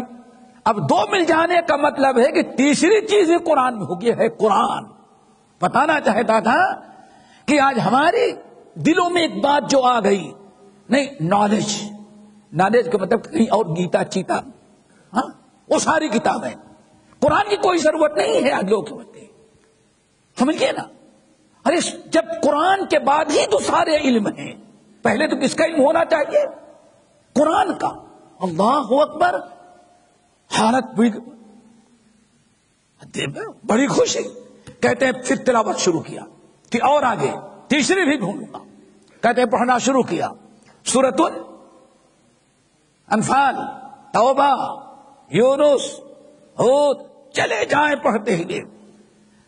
اب دو مل جانے کا مطلب ہے کہ تیسری چیز قرآن میں ہوگی ہے. قرآن بتانا چاہتا تھا کہ آج ہمارے دلوں میں ایک بات جو آ گئی, نہیں نالج, نالج کا مطلب کہیں اور گیتا چیتا, ہاں وہ ساری کتابیں, قرآن کی کوئی ضرورت نہیں ہے. آج لوگ سمجھتے, سمجھ گئے نا. ارے جب قرآن کے بعد ہی تو سارے علم ہیں, پہلے تو کس کا علم ہونا چاہیے؟ قرآن کا. اللہ اکبر. حالت بڑی خوشی. کہتے ہیں پھر تلاوت شروع کیا کہ اور آگے تیسری بھی ڈھونڈوں گا. کہتے ہیں پڑھنا شروع کیا, سورۃ انفال, توبہ, یونس, ہود, چلے جائیں پڑھتے ہی.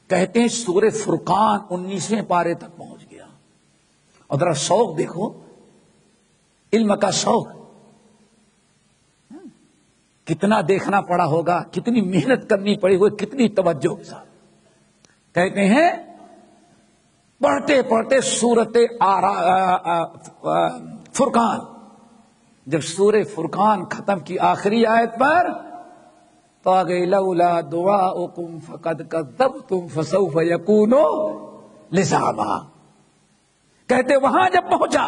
کہتے ہیں سورہ فرقان 19ویں پارے تک پہنچ گیا. اور ذرا شوق دیکھو, علم کا شوق کتنا دیکھنا پڑا ہوگا, کتنی محنت کرنی پڑی ہوگی, کتنی توجہ کے ساتھ. کہتے ہیں پڑھتے پڑھتے سورۃ فرقان, جب سورہ فرقان ختم کی آخری آیت پر تو آگے لولا دعاؤکم فقد کذبتم فسوف یکون لزاما. کہتے وہاں جب پہنچا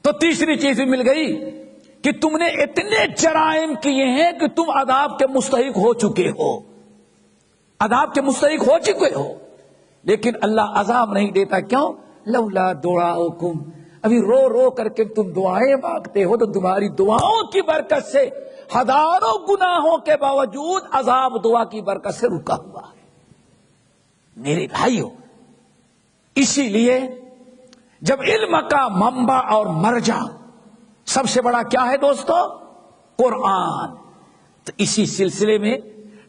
تو تیسری چیز بھی مل گئی کہ تم نے اتنے جرائم کیے ہیں کہ تم عذاب کے مستحق ہو چکے ہو, عذاب کے مستحق ہو چکے ہو. لیکن اللہ عذاب نہیں دیتا. کیوں؟ لولا دعاؤکم, ابھی رو رو کر کے تم دعائیں مانگتے ہو تو تمہاری دعاؤں کی برکت سے ہزاروں گناہوں کے باوجود عذاب دعا کی برکت سے رکا ہوا ہے. میرے بھائیو, اسی لیے جب علم کا منبع اور مرجع سب سے بڑا کیا ہے دوستو؟ قرآن. تو اسی سلسلے میں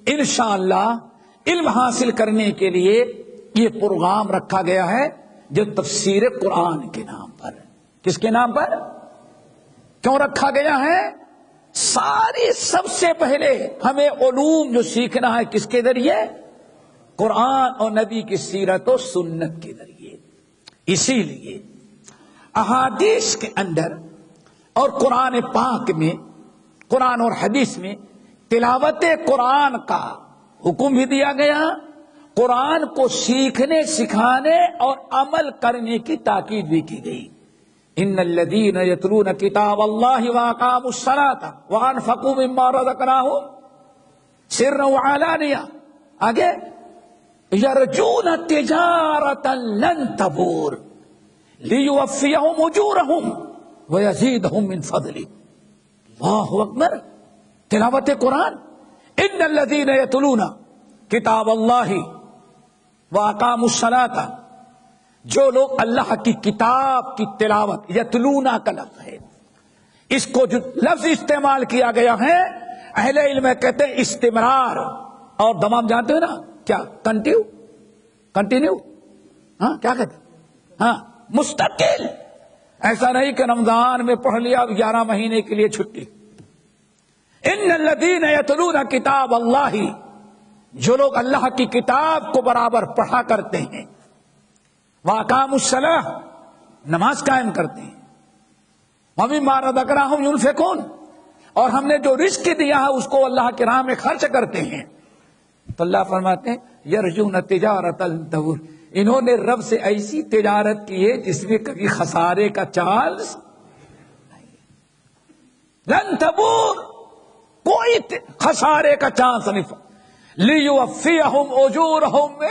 انشاءاللہ علم حاصل کرنے کے لیے یہ پروگرام رکھا گیا ہے جو تفسیر قرآن کے نام پر. کس کے نام پر کیوں رکھا گیا ہے؟ ساری سب سے پہلے ہمیں علوم جو سیکھنا ہے کس کے ذریعے؟ قرآن اور نبی کی سیرت و سنت کے ذریعے. اسی لیے احادیث کے اندر اور قرآن پاک میں, قرآن اور حدیث میں تلاوت قرآن کا حکم بھی دیا گیا, قرآن کو سیکھنے, سکھانے اور عمل کرنے کی تاکید بھی کی گئی. ان الذین یتلون کتاب اللہ واقاموا الصلاۃ وانفقوا مما رزقناہم سرا وعلانیہ. آگے یرجون تجارتا لن تبور لیوفیہم اجورہم ویزیدہم من فضلہ. اللہ اکبر. تلاوت قرآن. ان الذین یتلون کتاب اللہ واقاموا الصلاۃ، جو لوگ اللہ کی کتاب کی تلاوت، یتلونا کا لفظ ہے، اس کو جو لفظ استعمال کیا گیا ہے اہل علم کہتے ہیں استمرار. اور دوام جانتے ہو نا کیا؟ کنٹینیو. ہاں کیا کہتے ہیں؟ ہاں مستقل. ایسا نہیں کہ رمضان میں پڑھ لیا 11 مہینے کے لیے چھٹی. ان الذین یتلون کتاب اللہ، جو لوگ اللہ کی کتاب کو برابر پڑھا کرتے ہیں، واقاموا الصلاۃ، نماز قائم کرتے ہیں، ومما رزقناہم ینفقون، اور ہم نے جو رزق دیا ہے اس کو اللہ کی راہ میں خرچ کرتے ہیں، تو اللہ فرماتے ہیں یرجون تجارتا لن تبور، انہوں نے رب سے ایسی تجارت کی ہے جس میں کبھی خسارے کا چانس نہیں. لن تبور، کوئی خسارے کا چانس نہیں. لیوفیہم اجورہم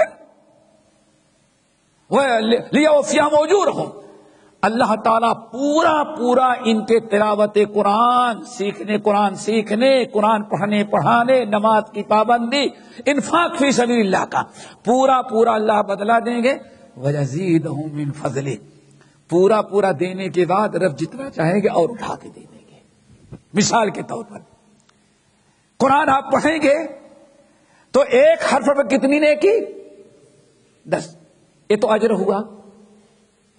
لیوفیہم اجورہم، اللہ تعالیٰ پورا ان کے تلاوت قرآن سیکھنے، قرآن پڑھانے، نماز کی پابندی، انفاق فی سبیل اللہ کا پورا اللہ بدلا دیں گے. وَيَزِيدُهُم مِّن فَضْلِهِ، پورا دینے کے بعد رب جتنا چاہیں گے اور اٹھا کے دے دیں گے. مثال کے طور پر قرآن آپ پڑھیں گے تو ایک حرف پر کتنی نیکی؟ 10. یہ تو اجر ہوا.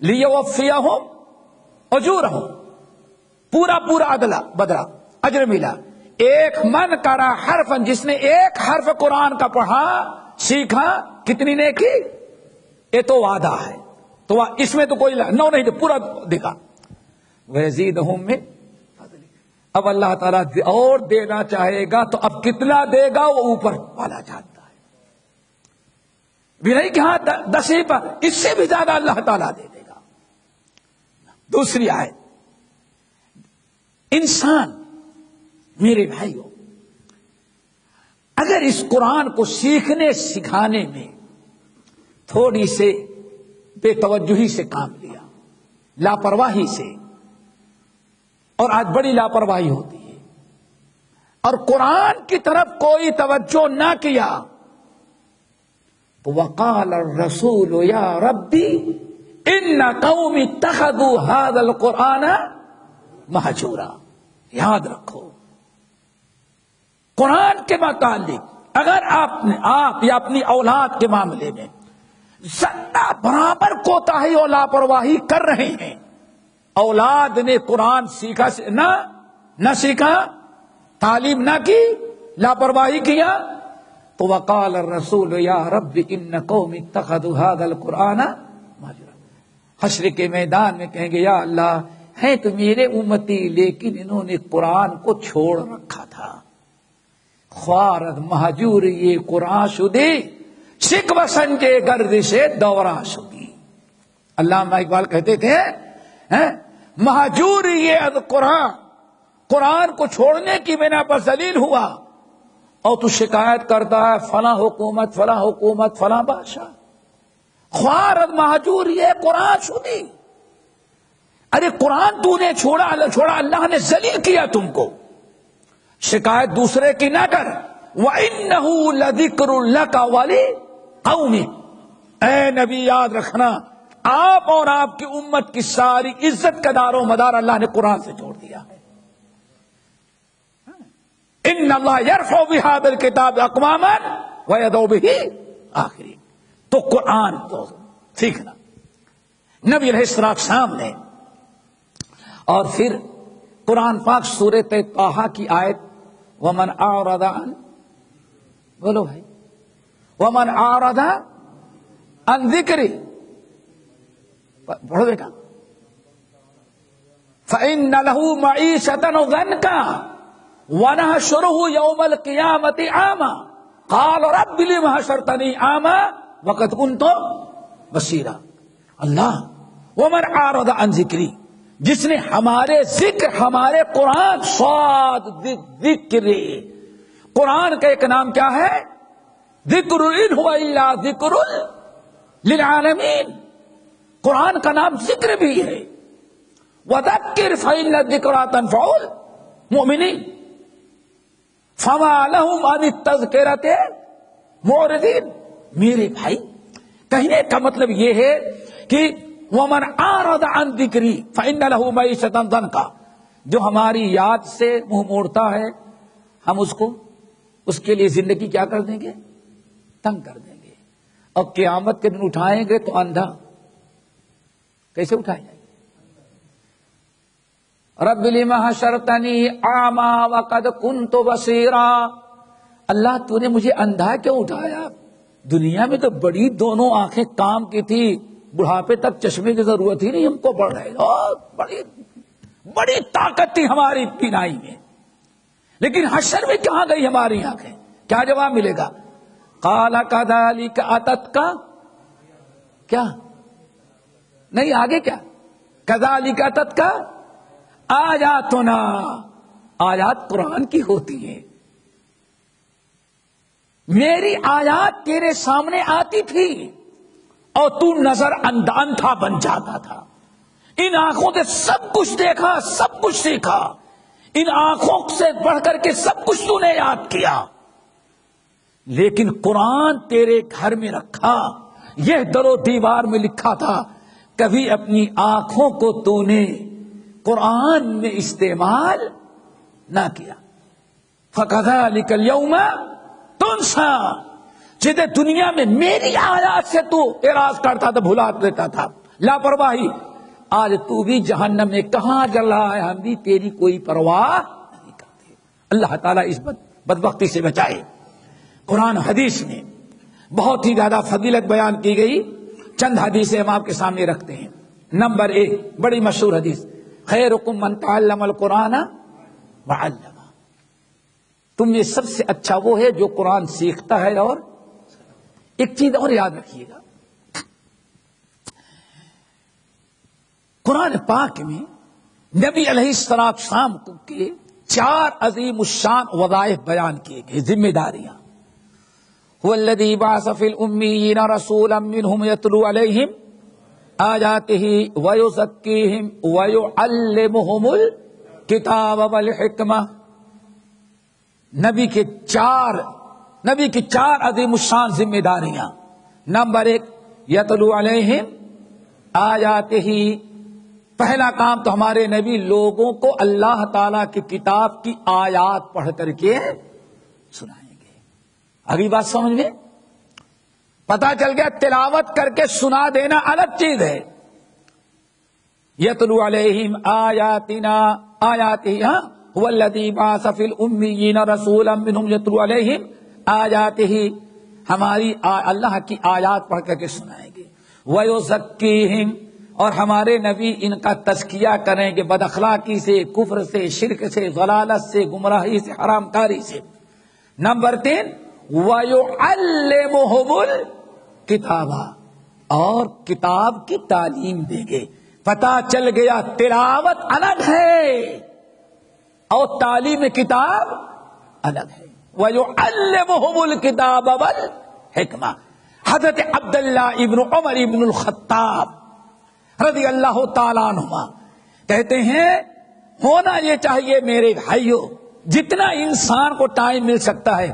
لیوفیہم اجورہم، پورا عدلہ بدلا، اجر ملا. ایک من کرا حرفن، جس نے ایک حرف قرآن کا پڑھا سیکھا، کتنی نیکی؟ یہ تو وعدہ ہے، تو اس میں تو کوئی نو نہیں، پورا دکھا. وَيَزِيدُهُم مِّن فَضْلِهِ، اب اللہ تعالیٰ اور دینا چاہے گا تو اب کتنا دے گا وہ اوپر والا جانتا ہے. بھی نہیں کہ ہاں 10 ہی پر، اس سے بھی زیادہ اللہ تعالیٰ دے دے گا. دوسری آیت، انسان میرے بھائیوں اگر اس قرآن کو سیکھنے سکھانے میں تھوڑی سے بے توجہی سے کام لیا، لاپرواہی سے، اور آج بڑی لاپرواہی ہوتی ہے، اور قرآن کی طرف کوئی توجہ نہ کیا، تو وقال الرسول یا ربی ان قوم اتخذوا هذا القرآن مہجورا. یاد رکھو، قرآن کے متعلق اگر آپ یا اپنی اولاد کے معاملے میں ذرہ برابر کوتاہی اور لاپرواہی کر رہے ہیں، اولاد نے قرآن سیکھا نہ سیکھا، تعلیم نہ کی، لاپرواہی کیا، تو وقال الرسول یا رب ان قوم اتخذوا هذا القرآن مہجورا. حشر کے میدان میں کہیں گے یا اللہ ہے تو میرے امتی لیکن انہوں نے قرآن کو چھوڑ رکھا تھا. خوارد مہجور یہ قرآن شدی شکو سنجے گردش دورہ شدی. علامہ اقبال کہتے تھے مہجور یہ قرآن کو چھوڑنے کی بنا پر ذلیل ہوا، اور تو شکایت کرتا ہے فلاں حکومت فلاں بادشاہ. خوارد مہجور یہ قرآن شدی. ارے قرآن تو نے چھوڑا اللہ نے ذلیل کیا تم کو. شکایت دوسرے کی نہ کر. وَإِنَّهُ لَذِكْرٌ لَكَ وَلِقَوْمِكَ، اے نبی یاد رکھنا آپ اور آپ کی امت کی ساری عزت کا دار و مدار اللہ نے قرآن سے جوڑ دیا ہے. ان اللہ یرفع بہذا الکتاب اقواما ویضع بہ آخرین. تو قرآن تو سیکھنا نبی علیہ السلام نے. اور پھر قرآن پاک سورۃ طٰہٰ کی آیت ومن اعرض عن، بولو بھائی، ومن اعرض عن ذکری، پڑھو بیٹا، فإن له معیشة ضنکا ونحشره يوم القیامة اعمى قال رب لم حشرتنی اعمى وقد كنت بصیرا. اللہ ومن اعرض عن ذکری، جس نے ہمارے ذکر، ہمارے قرآن، صاد ذکر، قرآن کا ایک نام کیا ہے؟ ذکر ان هو الا ذکر للعالمین، قرآن کا نام ذکر بھی ہے. وذکر فإن الذکرى تنفع المؤمنین فما لهم عن التذکرۃ معرضین. میرے بھائی کہنے کا مطلب یہ ہے کہ ومن اعرض عن ذکری فإن له معیشۃ ضنکا، جو ہماری یاد سے منہ موڑتا ہے ہم اس کے لیے زندگی کیا کر دیں گے؟ تنگ کر دیں گے. اور قیامت کے دن اٹھائیں گے تو اندھا کیسے اٹھائیں گے؟ رب لم حشرتنی اعمی وقد کنت بصیرا، اللہ تو نے مجھے اندھا کیوں اٹھایا؟ دنیا میں تو بڑی دونوں آنکھیں کام کی تھی، بڑھاپے تک چشمے کی ضرورت ہی نہیں ہم کو پڑ رہے، اور بڑی طاقت تھی ہماری بینائی میں، لیکن حشر میں کہاں گئی ہماری آنکھیں؟ کیا جواب ملے گا؟ قال کذالک اتتک، کیا نہیں آگے کیا؟ کذالک اتتک آیاتنا، آیات قرآن کی ہوتی ہیں، میری آیات تیرے سامنے آتی تھی اور تو نظر اندھا بن جاتا تھا. ان آنکھوں سے سب کچھ دیکھا، سب کچھ سیکھا، ان آنکھوں سے بڑھ کر کے سب کچھ تو نے یاد کیا، لیکن قرآن تیرے گھر میں رکھا، یہ در و دیوار میں لکھا تھا، کبھی اپنی آنکھوں کو تو نے قرآن میں استعمال نہ کیا. فَكَذَلِكَ الْيَوْمَ تُنْسَىٰ، جدے دنیا میں میری آیات سے تو اعراض کرتا تھا، بھلا دیتا تھا، لاپرواہی، آج تو بھی جہنم میں کہاں جل رہا ہے، ہم بھی تیری کوئی پرواہ نہیں کرتے. اللہ تعالیٰ اس بدبختی سے بچائے. قرآن حدیث میں بہت ہی زیادہ فضیلت بیان کی گئی، چند حدیثیں ہم آپ کے سامنے رکھتے ہیں. نمبر 1 بڑی مشہور حدیث، خیرکم من تعلم القرآن وعلمہ، تم میں سب سے اچھا وہ ہے جو قرآن سیکھتا ہے. اور ایک چیز اور یاد رکھیے گا، قرآن پاک میں نبی علیہ السلام کے 4 عظیم الشان وظائف بیان کیے گئے، ذمہ داریاں. هو الذی بعث فی الامیین رسولا منہم یتلو علیہم آیاتہ ویزکیہم ویعلمہم الکتاب والحکمہ. نبی کی 4 عظیم الشان ذمہ داریاں. نمبر 1 یتلو علیہم آیاتہ، پہلا کام تو ہمارے نبی لوگوں کو اللہ تعالی کی کتاب کی آیات پڑھ کر کے سنائیں گے. اگلی بات سمجھ میں پتا چل گیا، تلاوت کر کے سنا دینا الگ چیز ہے. یتلو علیہم آیاتنا آیاتہ هو الذی بعث فی الامیین رسولا منہم یتلو علیہم آیاتہ، ہماری اللہ کی آیات پڑھ کر کے سنائیں گے. ویزکیہم، اور ہمارے نبی ان کا تزکیہ کریں گے بد اخلاقی سے، کفر سے، شرک سے، ضلالت سے، گمراہی سے، حرام کاری سے. نمبر 3 وَيُعَلِّمُهُمُ الْكِتَابَ، اور کتاب کی تعلیم دیں گے. پتا چل گیا تلاوت الگ ہے اور تعلیم کتاب الگ ہے. وَيُعَلِّمُهُمُ الْكِتَابَ وَالْحِکْمَةَ. حضرت عبداللہ ابن عمر ابن الخطاب رضی اللہ تعالیٰ عنہما کہتے ہیں، ہونا یہ چاہیے میرے بھائیوں، جتنا انسان کو ٹائم مل سکتا ہے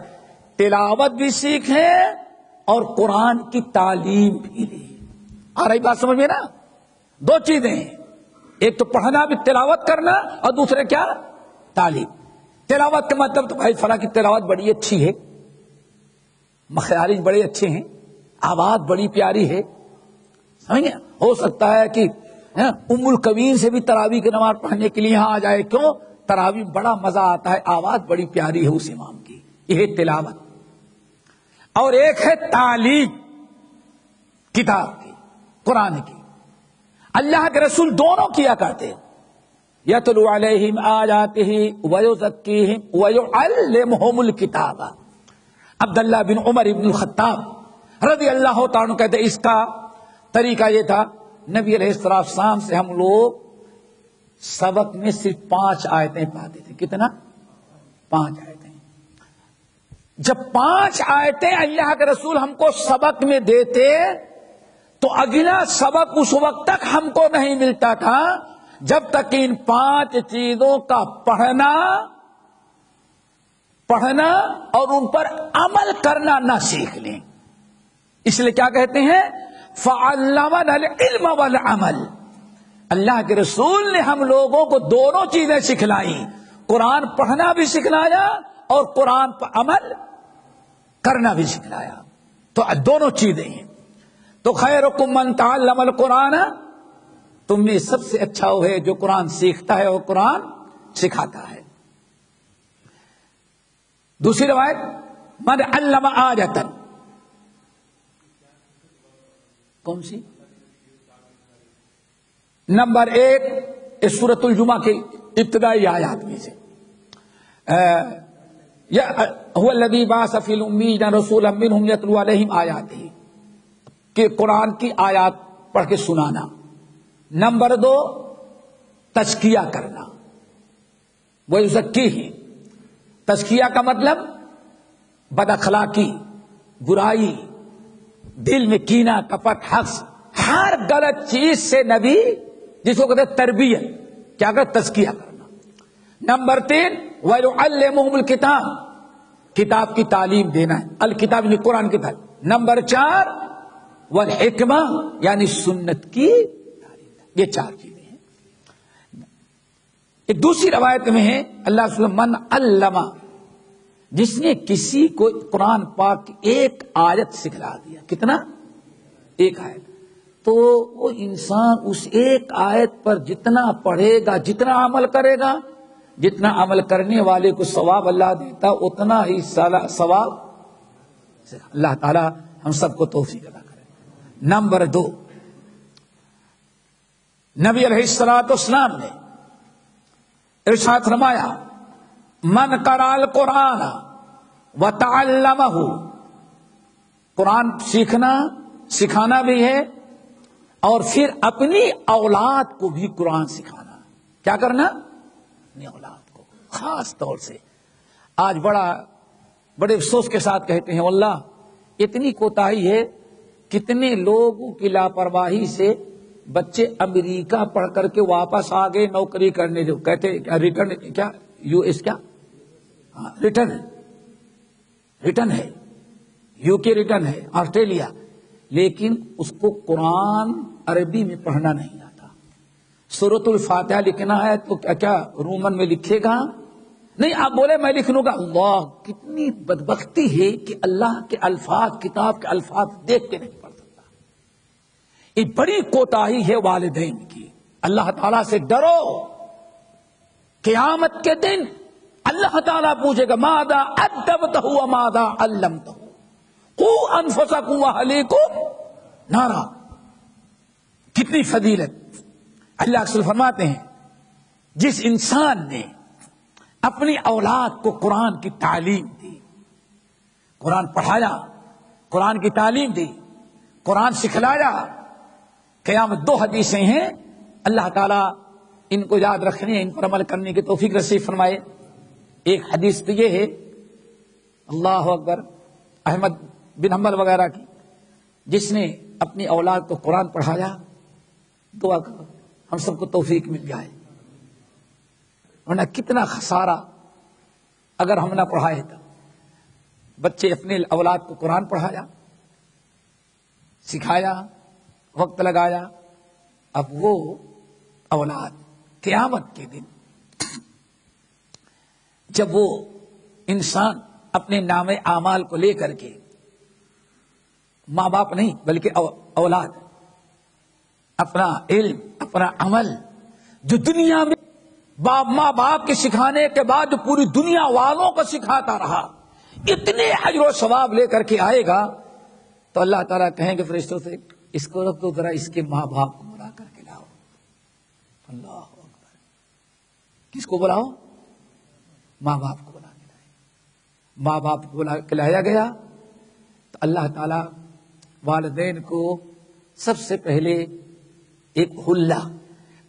تلاوت بھی سیکھیں اور قرآن کی تعلیم بھی لیں. آ رہی بات سمجھ میں نا؟ 2 چیزیں ہیں، ایک تو پڑھنا بھی، تلاوت کرنا، اور دوسرے کیا؟ تعلیم. تلاوت کا مطلب تو بھائی فلاں کی تلاوت بڑی اچھی ہے، مخارج بڑے اچھے ہیں، آواز بڑی پیاری ہے، سمجھ گیا؟ ہو سکتا ہے کہ ام الکوین سے بھی تراویح کی نماز پڑھنے کے لیے یہاں آ جائے. کیوں؟ تراویح بڑا مزہ آتا ہے، آواز بڑی پیاری ہے اس امام کی. یہ ہے تلاوت. اور ایک ہے تعلیم کتاب کی، قرآن کی. اللہ کے رسول دونوں کیا کرتے ہیں. یتلو علیہم آیاتہ ویزکیہم ویعلمہم الکتاب. عبداللہ بن عمر ابن الخطاب رضی اللہ تعالیٰ عنہ کہتے ہیں اس کا طریقہ یہ تھا، نبی علیہ السلام سے ہم لوگ سبق میں صرف 5 آیتیں پاتے تھے. کتنا؟ 5 آیتیں. جب 5 آیتیں اللہ کے رسول ہم کو سبق میں دیتے تو اگلا سبق اس وقت تک ہم کو نہیں ملتا تھا جب تک ان 5 چیزوں کا پڑھنا اور ان پر عمل کرنا نہ سیکھ لیں. اس لیے کیا کہتے ہیں فَعَلَّمَنَا الْعِلْمَ وَالْعَمَلَ. اللہ کے رسول نے ہم لوگوں کو دونوں چیزیں سکھلائیں، قرآن پڑھنا بھی سکھلایا اور قرآن پر عمل کرنا بھی سکھلایا. تو دونوں چیزیں ہیں. تو خیرکم من تعلم القرآن، تم میں سب سے اچھا وہ ہے جو قرآن سیکھتا ہے اور قرآن سکھاتا ہے. دوسری روایت من علم آیۃ، کون سی؟ نمبر 1 اس سورۃ الجمعہ کی ابتدائی آیات میں سے هو الذی بعث فی الامیین رسولا منہم یتلو علیہم آیاتہ، کہ قرآن کی آیات پڑھ کے سنانا. نمبر 2 تزکیہ کرنا، وہ یزکیہ. تزکیہ کا مطلب بد اخلاقی، برائی، دل میں کینہ کپٹ حسد، ہر غلط چیز سے نبی جس کو کہتے ہیں تربیت، کیا کہتے تزکیہ کرنا. نمبر 3 وَيُعَلِّمُهُمُ الْكِتَابَ، کتاب کی تعلیم دینا ہے، الکتاب یعنی قرآن کی تعلیم. نمبر 4 والحکمہ یعنی سنت کی تعلیم. یہ 4 چیزیں ہیں. ایک دوسری روایت میں ہے اللہ صلی اللہ علیہ وسلم من علم، جس نے کسی کو قرآن پاک کی ایک آیت سکھلا دیا. کتنا؟ ایک آیت. تو وہ انسان اس ایک آیت پر جتنا پڑھے گا، جتنا عمل کرے گا، جتنا عمل کرنے والے کو ثواب اللہ دیتا اتنا ہی ثواب اللہ تعالی ہم سب کو توفیق عطا کرے. نمبر 2 نبی علیہ الصلوۃ والسلام نے ارشاد فرمایا من قرأ القرآن وتعلمہ، قرآن سیکھنا سکھانا بھی ہے اور پھر اپنی اولاد کو بھی قرآن سکھانا. کیا کرنا؟ اپنی اولاد کو. خاص طور سے آج بڑے افسوس کے ساتھ کہتے ہیں واللہ اتنی کوتاہی ہے، کتنے لوگوں کی لاپرواہی سے بچے امریکہ پڑھ کر کے واپس آ گئے نوکری کرنے. جو کہتے کیا ریٹرن، کیا یو ایس، کیا ریٹرن ہے، یو کے ریٹرن ہے، آسٹریلیا، لیکن اس کو قرآن عربی میں پڑھنا نہیں آتا. سورۃ الفاتحہ لکھنا ہے تو کیا رومن میں لکھے گا؟ نہیں. آپ بولے میں لکھ لوں گا. اللہ کتنی بدبختی ہے کہ اللہ کے الفاظ، کتاب کے الفاظ دیکھ کے نہیں پڑھ سکتا. یہ بڑی کوتاہی ہے والدین کی. اللہ تعالیٰ سے ڈرو. قیامت کے دن اللہ تعالیٰ پوچھے گا ماذا ادبتہ وماذا علمتہ قوا انفسکم واہلیکم نارا. کتنی فضیلت. اللہ رسول فرماتے ہیں جس انسان نے اپنی اولاد کو قرآن کی تعلیم دی، قرآن پڑھایا، قرآن کی تعلیم دی، قرآن سکھلایا، قیامت 2 حدیثیں ہیں. اللہ تعالیٰ ان کو یاد رکھنے، ان پر عمل کرنے کی توفیق نصیب فرمائے. ایک حدیث تو یہ ہے اللہ اکبر احمد بن حنبل وغیرہ کی، جس نے اپنی اولاد کو قرآن پڑھایا. دعا کرو ہم سب کو توفیق مل جائے، ورنہ کتنا خسارہ اگر ہم نہ پڑھائے. تو بچے اپنے اولاد کو قرآن پڑھایا، سکھایا، وقت لگایا، اب وہ اولاد قیامت کے دن جب وہ انسان اپنے نام اعمال کو لے کر کے، ماں باپ نہیں بلکہ اولاد، اپنا علم، اپنا عمل جو دنیا میں ماں باپ کے سکھانے کے بعد جو پوری دنیا والوں کو سکھاتا رہا، اتنے اجر و ثواب لے کر کے آئے گا تو اللہ تعالیٰ کہیں گے فرشتوں سے اس کو رکھ دو، ذرا اس کے ماں باپ کو بلا کر کے لاؤ. اللہ اکبر. کس کو بلاؤ؟ ماں باپ کو بلا کے لائے. ماں باپ کو بلا کے لایا گیا تو اللہ تعالیٰ والدین کو سب سے پہلے ایک حلہ،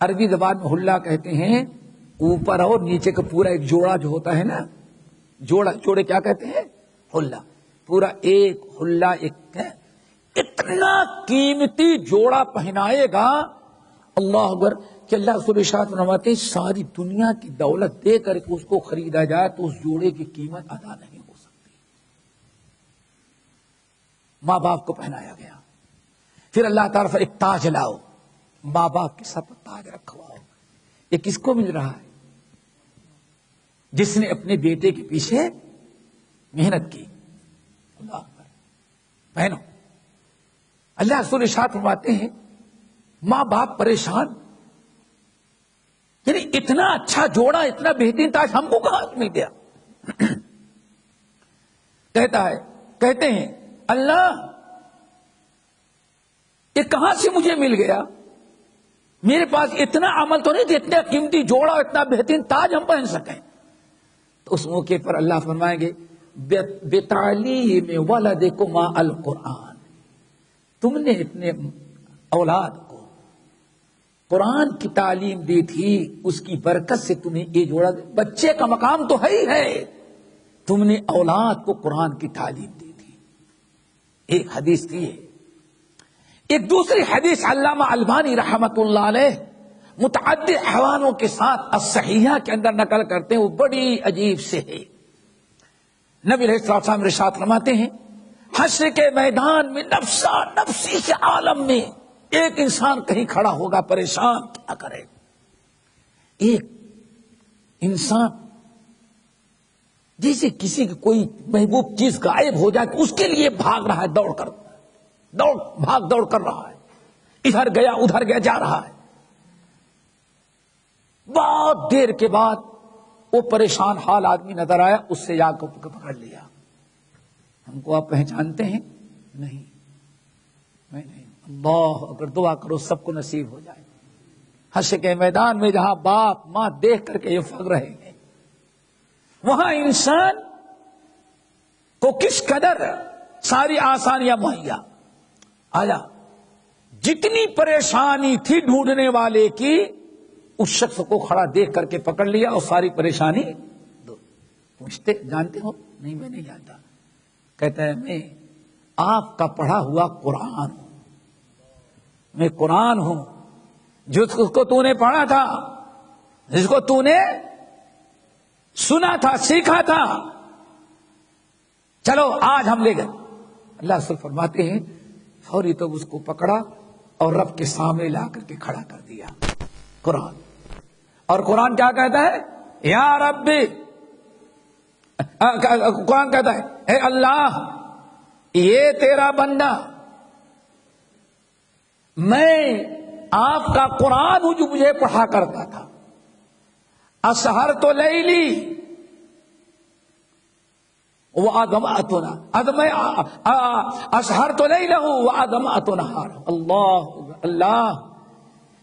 عربی زبان میں حلہ کہتے ہیں اوپر اور نیچے کا پورا ایک جوڑا جو ہوتا ہے نا، جوڑے کیا کہتے ہیں؟ حلہ، پورا ایک حلہ، ایک اتنا قیمتی جوڑا پہنائے گا، اللہ اکبر، کہ اللہ رسول ارشاد فرماتے ہیں ساری دنیا کی دولت دے کر کے اس کو خریدا جائے تو اس جوڑے کی قیمت ادا نہیں ہو سکتی۔ ماں باپ کو پہنایا گیا، پھر اللہ تعالیٰ پر ایک تاج لاؤ، ماں باپ کے سر پر تاج رکھواؤ۔ یہ کس کو مل رہا ہے؟ جس نے اپنے بیٹے کے پیچھے محنت کی۔ اللہ اکبر، بہنوں، اللہ رسول ارشاد فرماتے ہیں ماں باپ پریشان، یعنی اتنا اچھا جوڑا، اتنا بہترین تاج ہم کو کہاں مل گیا؟ کہتے ہیں اللہ یہ کہاں سے مجھے مل گیا؟ میرے پاس اتنا عمل تو نہیں کہ اتنا قیمتی جوڑا، اتنا بہترین تاج ہم پہن سکیں۔ تو اس موقع پر اللہ فرمائیں گے بتعلیم ولدکما القرآن، تم نے اپنے اولاد کو قرآن کی تعلیم دی تھی، اس کی برکت سے تمہیں یہ جوڑا۔ بچے کا مقام تو ہے ہی ہے، تم نے اولاد کو قرآن کی تعلیم دی تھی۔ ایک حدیث تھی ہے۔ ایک دوسری حدیث علامہ البانی رحمت اللہ علیہ متعدد حوالوں کے ساتھ الصحیحہ کے اندر نقل کرتے ہیں، وہ بڑی عجیب سے ہے۔ نبی علیہ الصلوۃ والسلام ارشاد فرماتے ہیں حشر کے میدان میں نفسا نفسی کے عالم میں ایک انسان کہیں کھڑا ہوگا پریشان، کیا کرے؟ ایک انسان جیسے کسی کی کوئی محبوب چیز غائب ہو جائے تو اس کے لیے بھاگ رہا ہے، بھاگ دوڑ کر رہا ہے، ادھر گیا ادھر گیا جا رہا ہے۔ بہت دیر کے بعد وہ پریشان حال آدمی نظر آیا، اس سے جا کر پکڑ لیا۔ ہم کو آپ پہچانتے ہیں؟ نہیں، میں نہیں۔ اللہ اگر دعا کرو سب کو نصیب ہو جائے۔ حشر کے میدان میں جہاں باپ ماں دیکھ کر کے یہ فخر رہیں گے، وہاں انسان کو کس قدر ساری آسانیاں مہیا۔ آیا جتنی پریشانی تھی ڈھونڈنے والے کی، اس شخص کو کھڑا دیکھ کر کے پکڑ لیا اور ساری پریشانی دور۔ پوچھتے جانتے ہو؟ نہیں میں نہیں جانتا۔ کہتا ہے میں آپ کا پڑھا ہوا قرآن ہوں، میں قرآن ہوں، جس کو تو نے پڑھا تھا، جس کو تو نے سنا تھا، سیکھا تھا، چلو آج ہم لے گئے۔ اللہ رسول فرماتے ہیں فوری تو اس کو پکڑا اور رب کے سامنے لا کر کے کھڑا کر دیا قرآن۔ اور قرآن کیا کہتا ہے؟ یا رب، قرآن کہتا ہے اے اللہ یہ تیرا بندہ، میں آپ کا قرآن ہوں جو مجھے پڑھا کرتا تھا۔ اسحرت لیلی وأظمأت اسحرت لیلہ وأظمأت نہارہ۔ اللہ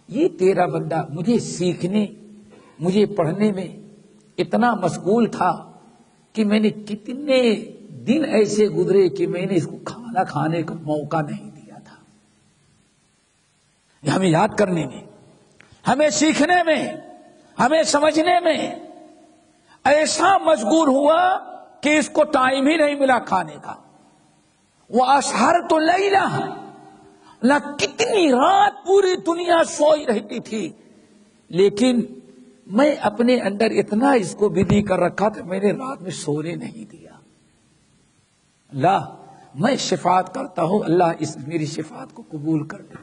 یہ تیرا بندہ مجھے سیکھنے، مجھے پڑھنے میں اتنا مشغول تھا کہ میں نے کتنے دن ایسے گزرے کہ میں نے اس کو کھانا کھانے کا موقع نہیں دیا تھا۔ یہ ہمیں یاد کرنے میں، ہمیں سیکھنے میں، ہمیں سمجھنے میں ایسا مشغول ہوا کہ اس کو ٹائم ہی نہیں ملا کھانے کا۔ وَأَسْحَرْتُ اللَّيْلَ، نہ کتنی رات پوری دنیا سوئی رہتی تھی، لیکن میں اپنے اندر اتنا اس کو بزی کر رکھا تھا میں نے رات میں سونے نہیں دیا۔ اللہ میں شفاعت کرتا ہوں، اللہ اس میری شفاعت کو قبول کر لے۔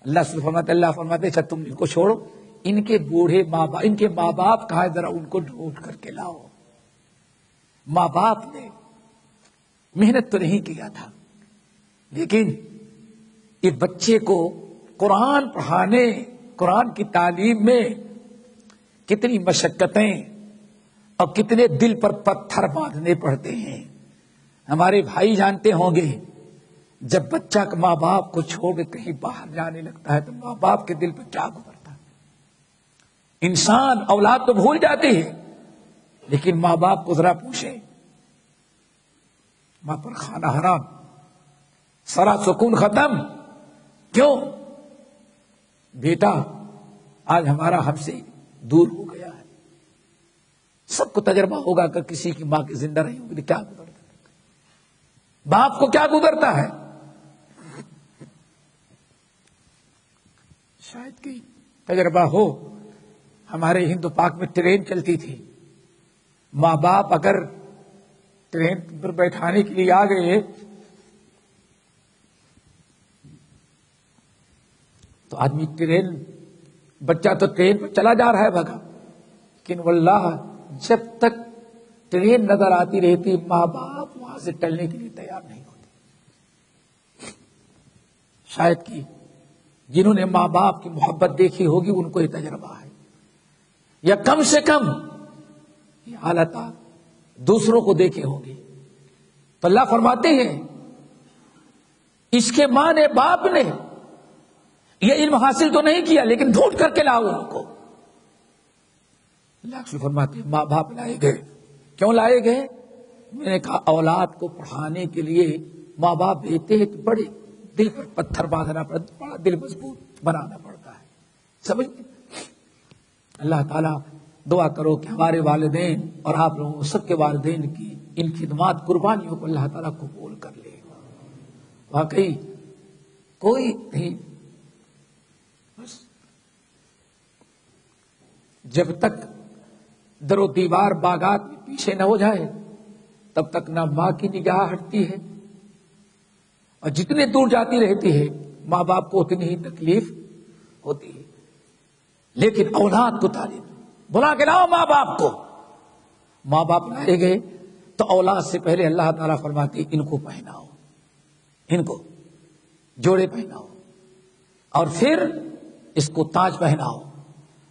اللہ فرماتے اچھا تم ان کو چھوڑو، ان کے بوڑھے ماں باپ، ان کے ماں باپ کہاں ذرا ان کو ڈھونڈ کر کے لاؤ۔ ماں باپ نے محنت تو نہیں کیا تھا، لیکن یہ بچے کو قرآن پڑھانے، قرآن کی تعلیم میں کتنی مشقتیں اور کتنے دل پر پتھر باندھنے پڑتے ہیں۔ ہمارے بھائی جانتے ہوں گے جب بچہ ماں باپ کو چھوڑ کے کہیں باہر جانے لگتا ہے تو ماں باپ کے دل پر کیا گزرتا ہے۔ انسان اولاد تو بھول جاتی ہے، لیکن ماں باپ کو ذرا پوچھے، ماں پر کھانا حرام، سارا سکون ختم، کیوں؟ بیٹا آج ہمارا ہم سے دور ہو گیا ہے۔ سب کو تجربہ ہوگا کہ کسی کی ماں کی زندہ رہی ہوگی کیا گزرتا ہے۔ باپ کو کیا گزرتا ہے. شاید کہ تجربہ ہو. ہمارے ہند پاک میں ٹرین چلتی تھی. ماں باپ اگر ٹرین پر بیٹھانے کے لیے آ گئے تو آدمی بچہ تو ٹرین پر چلا جا رہا ہے بھگا، لیکن واللہ جب تک ٹرین نظر آتی رہتی ماں باپ وہاں سے ٹلنے کے لیے تیار نہیں ہوتے. شاید کہ جنہوں نے ماں باپ کی محبت دیکھی ہوگی ان کو یہ تجربہ ہے، یا کم سے کم یہ حالت دوسروں کو دیکھے ہوں گے. تو اللہ فرماتے ہیں اس کے ماں نے باپ نے یہ علم حاصل تو نہیں کیا لیکن ڈھونڈ کر کے لاؤ ان کو. اللہ سے فرماتے ہیں ماں باپ لائے گئے. کیوں لائے گئے؟ میں نے کہا اولاد کو پڑھانے کے لیے ماں باپ بھیجتے ہیں تو بڑے دل پر پتھر باندھنا پڑتا، بڑا دل مضبوط بنانا پڑتا ہے. سمجھتے؟ اللہ تعالیٰ دعا کرو کہ ہمارے والدین اور آپ لوگوں سب کے والدین کی ان خدمات قربانیوں کو اللہ تعالیٰ قبول کر لے. واقعی کوئی نہیں، بس جب تک در و دیوار باغات میں پیچھے نہ ہو جائے تب تک نہ ماں کی نگاہ ہٹتی ہے، اور جتنے دور جاتی رہتی ہے ماں باپ کو اتنی ہی تکلیف ہوتی ہے. لیکن اولاد کو تعلیم بلا کے لاؤ ماں باپ کو. ماں باپ لائے گئے تو اولاد سے پہلے اللہ تعالیٰ فرماتی ان کو پہناؤ، ان کو جوڑے پہناؤ، اور پھر اس کو تاج پہناؤ،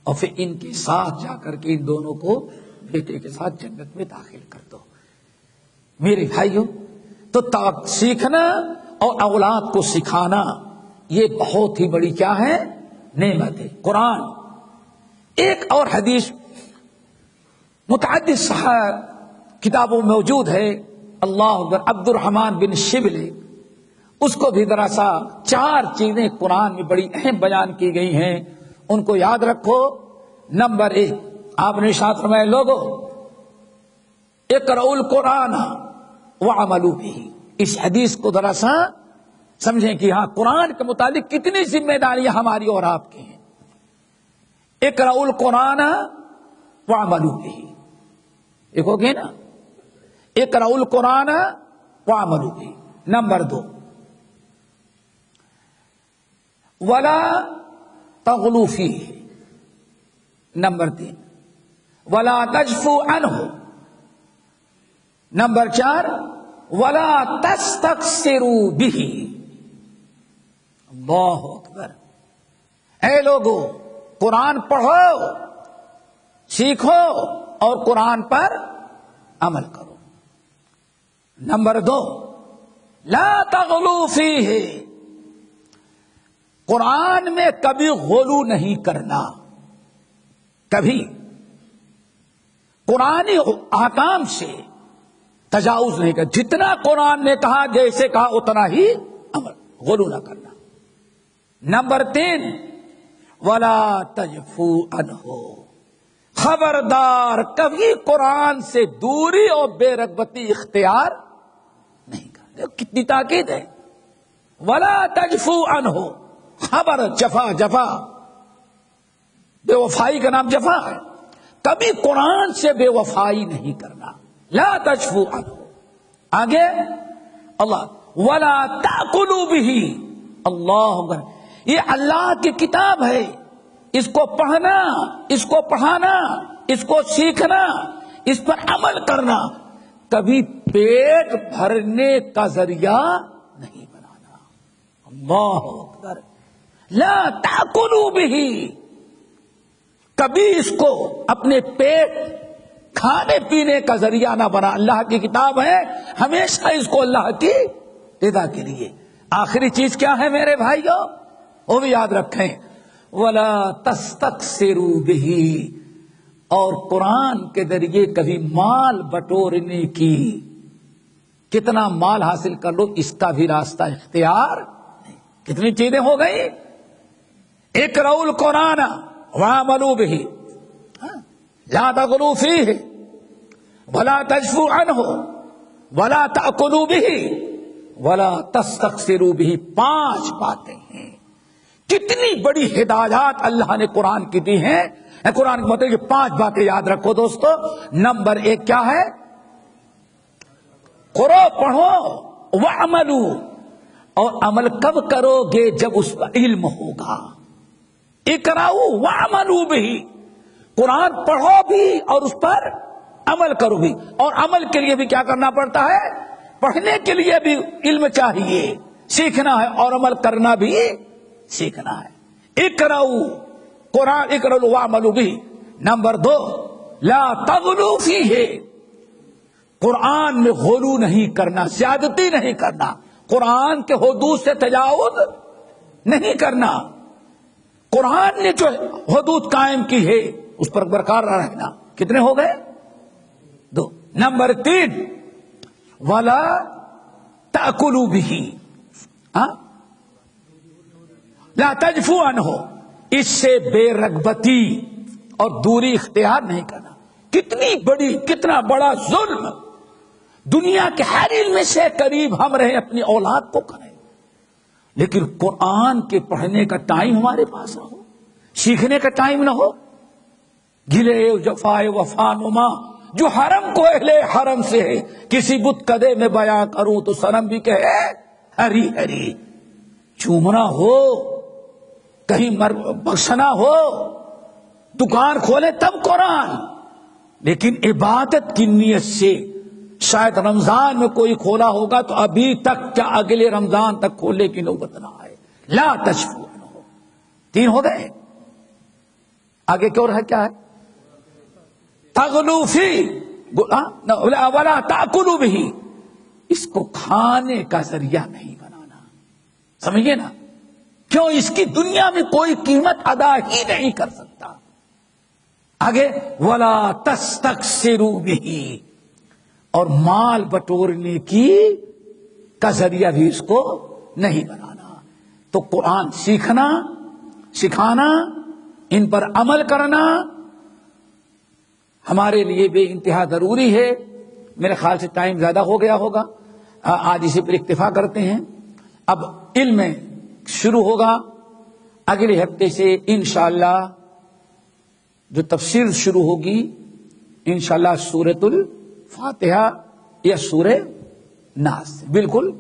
اور پھر ان کے ساتھ جا کر کے ان دونوں کو بیٹے کے ساتھ جنت میں داخل کر دو. میرے بھائیوں، تو سیکھنا اور اولاد کو سکھانا یہ بہت ہی بڑی کیا ہے؟ نعمت ہے. قرآن ایک اور حدیث متعدد کتابوں میں موجود ہے. اللہ اکبر. عبد الرحمن بن شبل، اس کو بھی ذرا سا 4 چیزیں قرآن میں بڑی اہم بیان کی گئی ہیں، ان کو یاد رکھو. نمبر 1 آپ نے ارشاد فرمایا لوگوں اقرؤوا القرآن وعملوا به. اس حدیث کو ذرا سا سمجھیں کہ ہاں قرآن کے متعلق کتنی ذمہ داریاں ہماری اور آپ کی ہیں. اقرؤوا القرآن وعملوا به، دیکھو گے نا، اقرؤوا القرآن وعملوا به. نمبر 2 ولا تغلوا فيه. نمبر 3 ولا تجفوا عنه. نمبر 4 ولا تستكثروا به. اللہ اکبر. اے لوگو قرآن پڑھو، سیکھو اور قرآن پر عمل کرو. نمبر 2 لا تغلوا فيه. قرآن میں کبھی غلو نہیں کرنا، کبھی قرآنی احکام سے تجاوز نہیں کرنا. جتنا قرآن نے کہا جیسے کہا اتنا ہی عمل، غلو نہ کرنا. نمبر 3 ولا تجفوا عنہ. خبردار کبھی قرآن سے دوری اور بے رغبتی اختیار نہیں کرنا. کتنی تاکید ہے. ولا تجفوا عنہ. خبر جفا بے وفائی کا نام جفا ہے. کبھی قرآن سے بے وفائی نہیں کرنا. لا تجفوا عنہ. آگے اللہ ولا تأکلوا به. اللہ اکبر. یہ اللہ کی کتاب ہے، اس کو پڑھنا، اس کو پڑھانا، اس کو سیکھنا، اس پر عمل کرنا، کبھی پیٹ بھرنے کا ذریعہ نہیں بنانا. اللہ اکبر. لا تأکلوا به. کبھی اس کو اپنے پیٹ کھانے پینے کا ذریعہ نہ بنا. اللہ کی کتاب ہے، ہمیشہ اس کو اللہ کی رضا کے لیے. آخری چیز کیا ہے میرے بھائیوں؟ وہ بھی یاد رکھیں. ولا تستکثروا به. اور قرآن کے ذریعے کبھی مال بٹورنے کی، کتنا مال حاصل کر لو اس کا بھی راستہ اختیار نہیں. کتنی چیزیں ہو گئی. اقرؤوا القرآن وعملوا به. لا تغلوا فيه ولا تجفوا عنه ولا تأكلوا به. ولا تستکثروا به، 5 باتیں ہیں. کتنی بڑی ہدایات اللہ نے قرآن کی دی ہیں. قرآن کے مطلب یہ 5 باتیں یاد رکھو دوستو. نمبر 1 کیا ہے؟ قرآن پڑھو وعملوا، اور عمل کب کرو گے؟ جب اس پر علم ہوگا. اقرأوا وعملوا به، قرآن پڑھو بھی اور اس پر عمل کرو بھی. اور عمل کے لیے بھی کیا کرنا پڑتا ہے؟ پڑھنے کے لیے بھی علم چاہیے، سیکھنا ہے، اور عمل کرنا بھی سیکھنا ہے. اقرأوا، قرآن اقرأوا وعملوا به. نمبر 2 لا تغلوا فیہ، قرآن میں غلو نہیں کرنا، زیادتی نہیں کرنا، قرآن کے حدود سے تجاوز نہیں کرنا. قرآن نے جو حدود قائم کی ہے اس پر برقرار رہنا. کتنے ہو گئے؟ 2. نمبر 3 ولا تأکلوا به، لا تجفوا عنہ، اس سے بے رغبتی اور دوری اختیار نہیں کرنا. کتنا بڑا ظلم. دنیا کے ہر علم سے قریب ہم رہیں، اپنی اولاد کو کریں، لیکن قرآن کے پڑھنے کا ٹائم ہمارے پاس نہ ہو، سیکھنے کا ٹائم نہ ہو. گلے جفائے وفا نما، جو حرم کو اہل حرم سے ہے، کسی بت کدے میں بیاں کروں تو سنم بھی کہے ہری ہری. چومنا ہو، کہیں بخشنا ہو، دکان کھولے تب قرآن، لیکن عبادت کی نیت سے. شاید رمضان میں کوئی کھولا ہوگا تو ابھی تک کیا اگلے رمضان تک کھولنے کی نوبت نہ آئے. لا تجفوا عنہ. 3 ہو گئے. آگے کیوں رہا؟ کیا ہے؟ تغلوا فی ولا تأکلوا به، اس کو کھانے کا ذریعہ نہیں بنانا. سمجھیے نا، کیوں؟ اس کی دنیا میں کوئی قیمت ادا ہی نہیں کر سکتا. آگے ولا تستکثروا به، اور مال بٹورنے کی کا ذریعہ بھی اس کو نہیں بنانا. تو قرآن سیکھنا، سکھانا، ان پر عمل کرنا ہمارے لیے بے انتہا ضروری ہے. میرے خیال سے ٹائم زیادہ ہو گیا ہوگا، آج اسی پر اکتفا کرتے ہیں. اب علم شروع ہوگا اگلے ہفتے سے انشاءاللہ. جو تفسیر شروع ہوگی انشاءاللہ سورۃ الفاتحہ یا سورہ ناس، بالکل،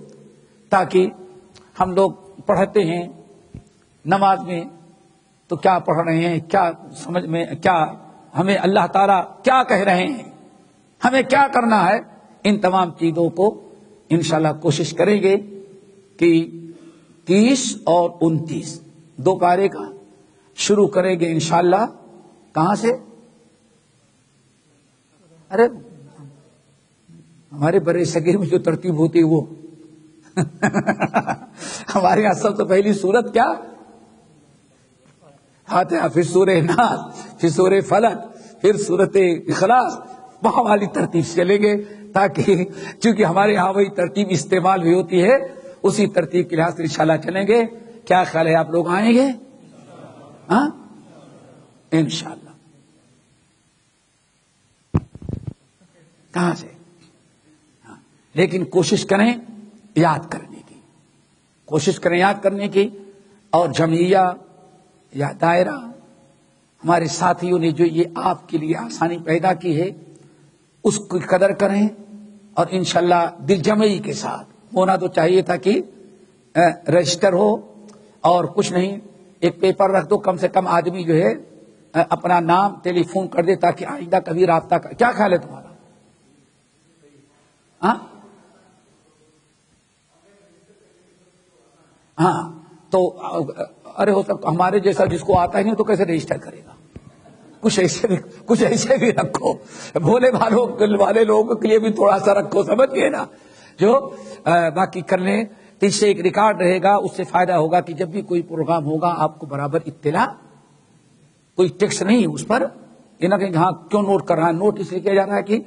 تاکہ ہم لوگ پڑھتے ہیں نماز میں تو کیا پڑھ رہے ہیں، کیا سمجھ میں، کیا ہمیں اللہ تعالیٰ کیا کہہ رہے ہیں، ہمیں کیا کرنا ہے. ان تمام چیزوں کو انشاءاللہ کوشش کریں گے کہ 30 اور 29 2 پارے کا شروع کریں گے انشاءاللہ. کہاں سے؟ ارے ہمارے برے صغیر میں جو ترتیب ہوتی ہے وہ ہمارے یہاں سب سے پہلی سورت کیا؟ فاتحہ، پھر سورہ ناس، پھر سورہ فلق، پھر سورۃ اخلاص. وہاں والی ترتیب سے چلیں گے، تاکہ چونکہ ہمارے یہاں وہی ترتیب استعمال بھی ہوتی ہے، اسی ترتیب کے لحاظ سے انشاءاللہ چلیں گے. کیا خیال ہے، آپ لوگ آئیں گے؟ ہاں انشاءاللہ. کہاں سے؟ ہاں. لیکن کوشش کریں یاد کرنے کی، کوشش کریں یاد کرنے کی. اور جمعیہ یا دائرہ، ہمارے ساتھیوں نے جو یہ آپ کے لیے آسانی پیدا کی ہے اس کی قدر کریں. اور انشاءاللہ دل جمعی کے ساتھ ہونا تو چاہیے تھا کہ رجسٹر ہو، اور کچھ نہیں، ایک پیپر رکھ دو، کم سے کم آدمی جو ہے اپنا نام ٹیلی فون کر دے تاکہ آئندہ کبھی رابطہ کر. کیا خیال ہے تمہارا؟ ہاں تو ارے ہو سکتا ہمارے جیسا جس کو آتا ہی نہیں تو کیسے رجسٹر کرے گا. کچھ ایسے بھی رکھو، بھولے والے لوگوں کے لیے بھی تھوڑا سا رکھو، سمجھ گئے نا. جو باقی کر لیں تو اس سے ایک ریکارڈ رہے گا، اس سے فائدہ ہوگا کہ جب بھی کوئی پروگرام ہوگا آپ کو برابر اطلاع، کوئی ٹیکس نہیں اس پر. یہ نہ کہ ہاں کیوں نوٹ کر رہا ہے. نوٹ اس لیے کیا جا رہا ہے کہ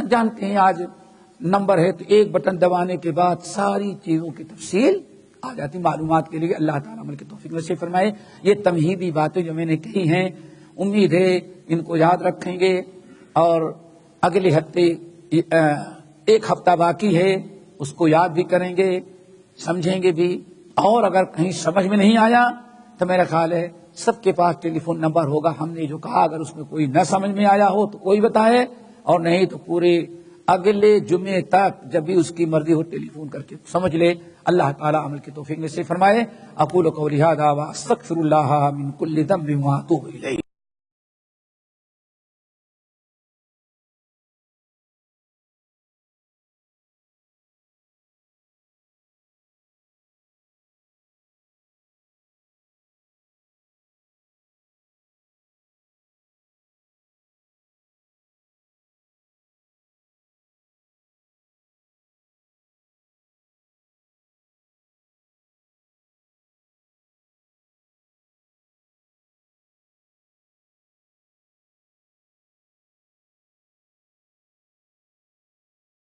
جانتے ہیں آج نمبر ہے تو ایک بٹن دبانے کے بعد ساری چیزوں کی تفصیل آ جاتی. معلومات کے لیے اللہ تعالیٰ عمل کی توفیق نصیب فرمائے. یہ تمہیدی باتیں جو میں نے کہی ہیں، امید ہے ان کو یاد رکھیں گے. اور اگلے ہفتے 1 ہفتہ باقی ہے، اس کو یاد بھی کریں گے، سمجھیں گے بھی، اور اگر کہیں سمجھ میں نہیں آیا تو میرا خیال ہے سب کے پاس ٹیلی فون نمبر ہوگا، ہم نے جو کہا اگر اس میں کوئی نہ سمجھ میں آیا ہو تو کوئی بتائے، اور نہیں تو پورے اگلے جمعے تک جب بھی اس کی مرضی ہو ٹیلی فون کر کے سمجھ لے۔ اللہ تعالیٰ عمل کی توفیق نصیب فرمائے۔ اقول قولی ھذا واستغفر اللہ من کل ذنب واتوب الیہ۔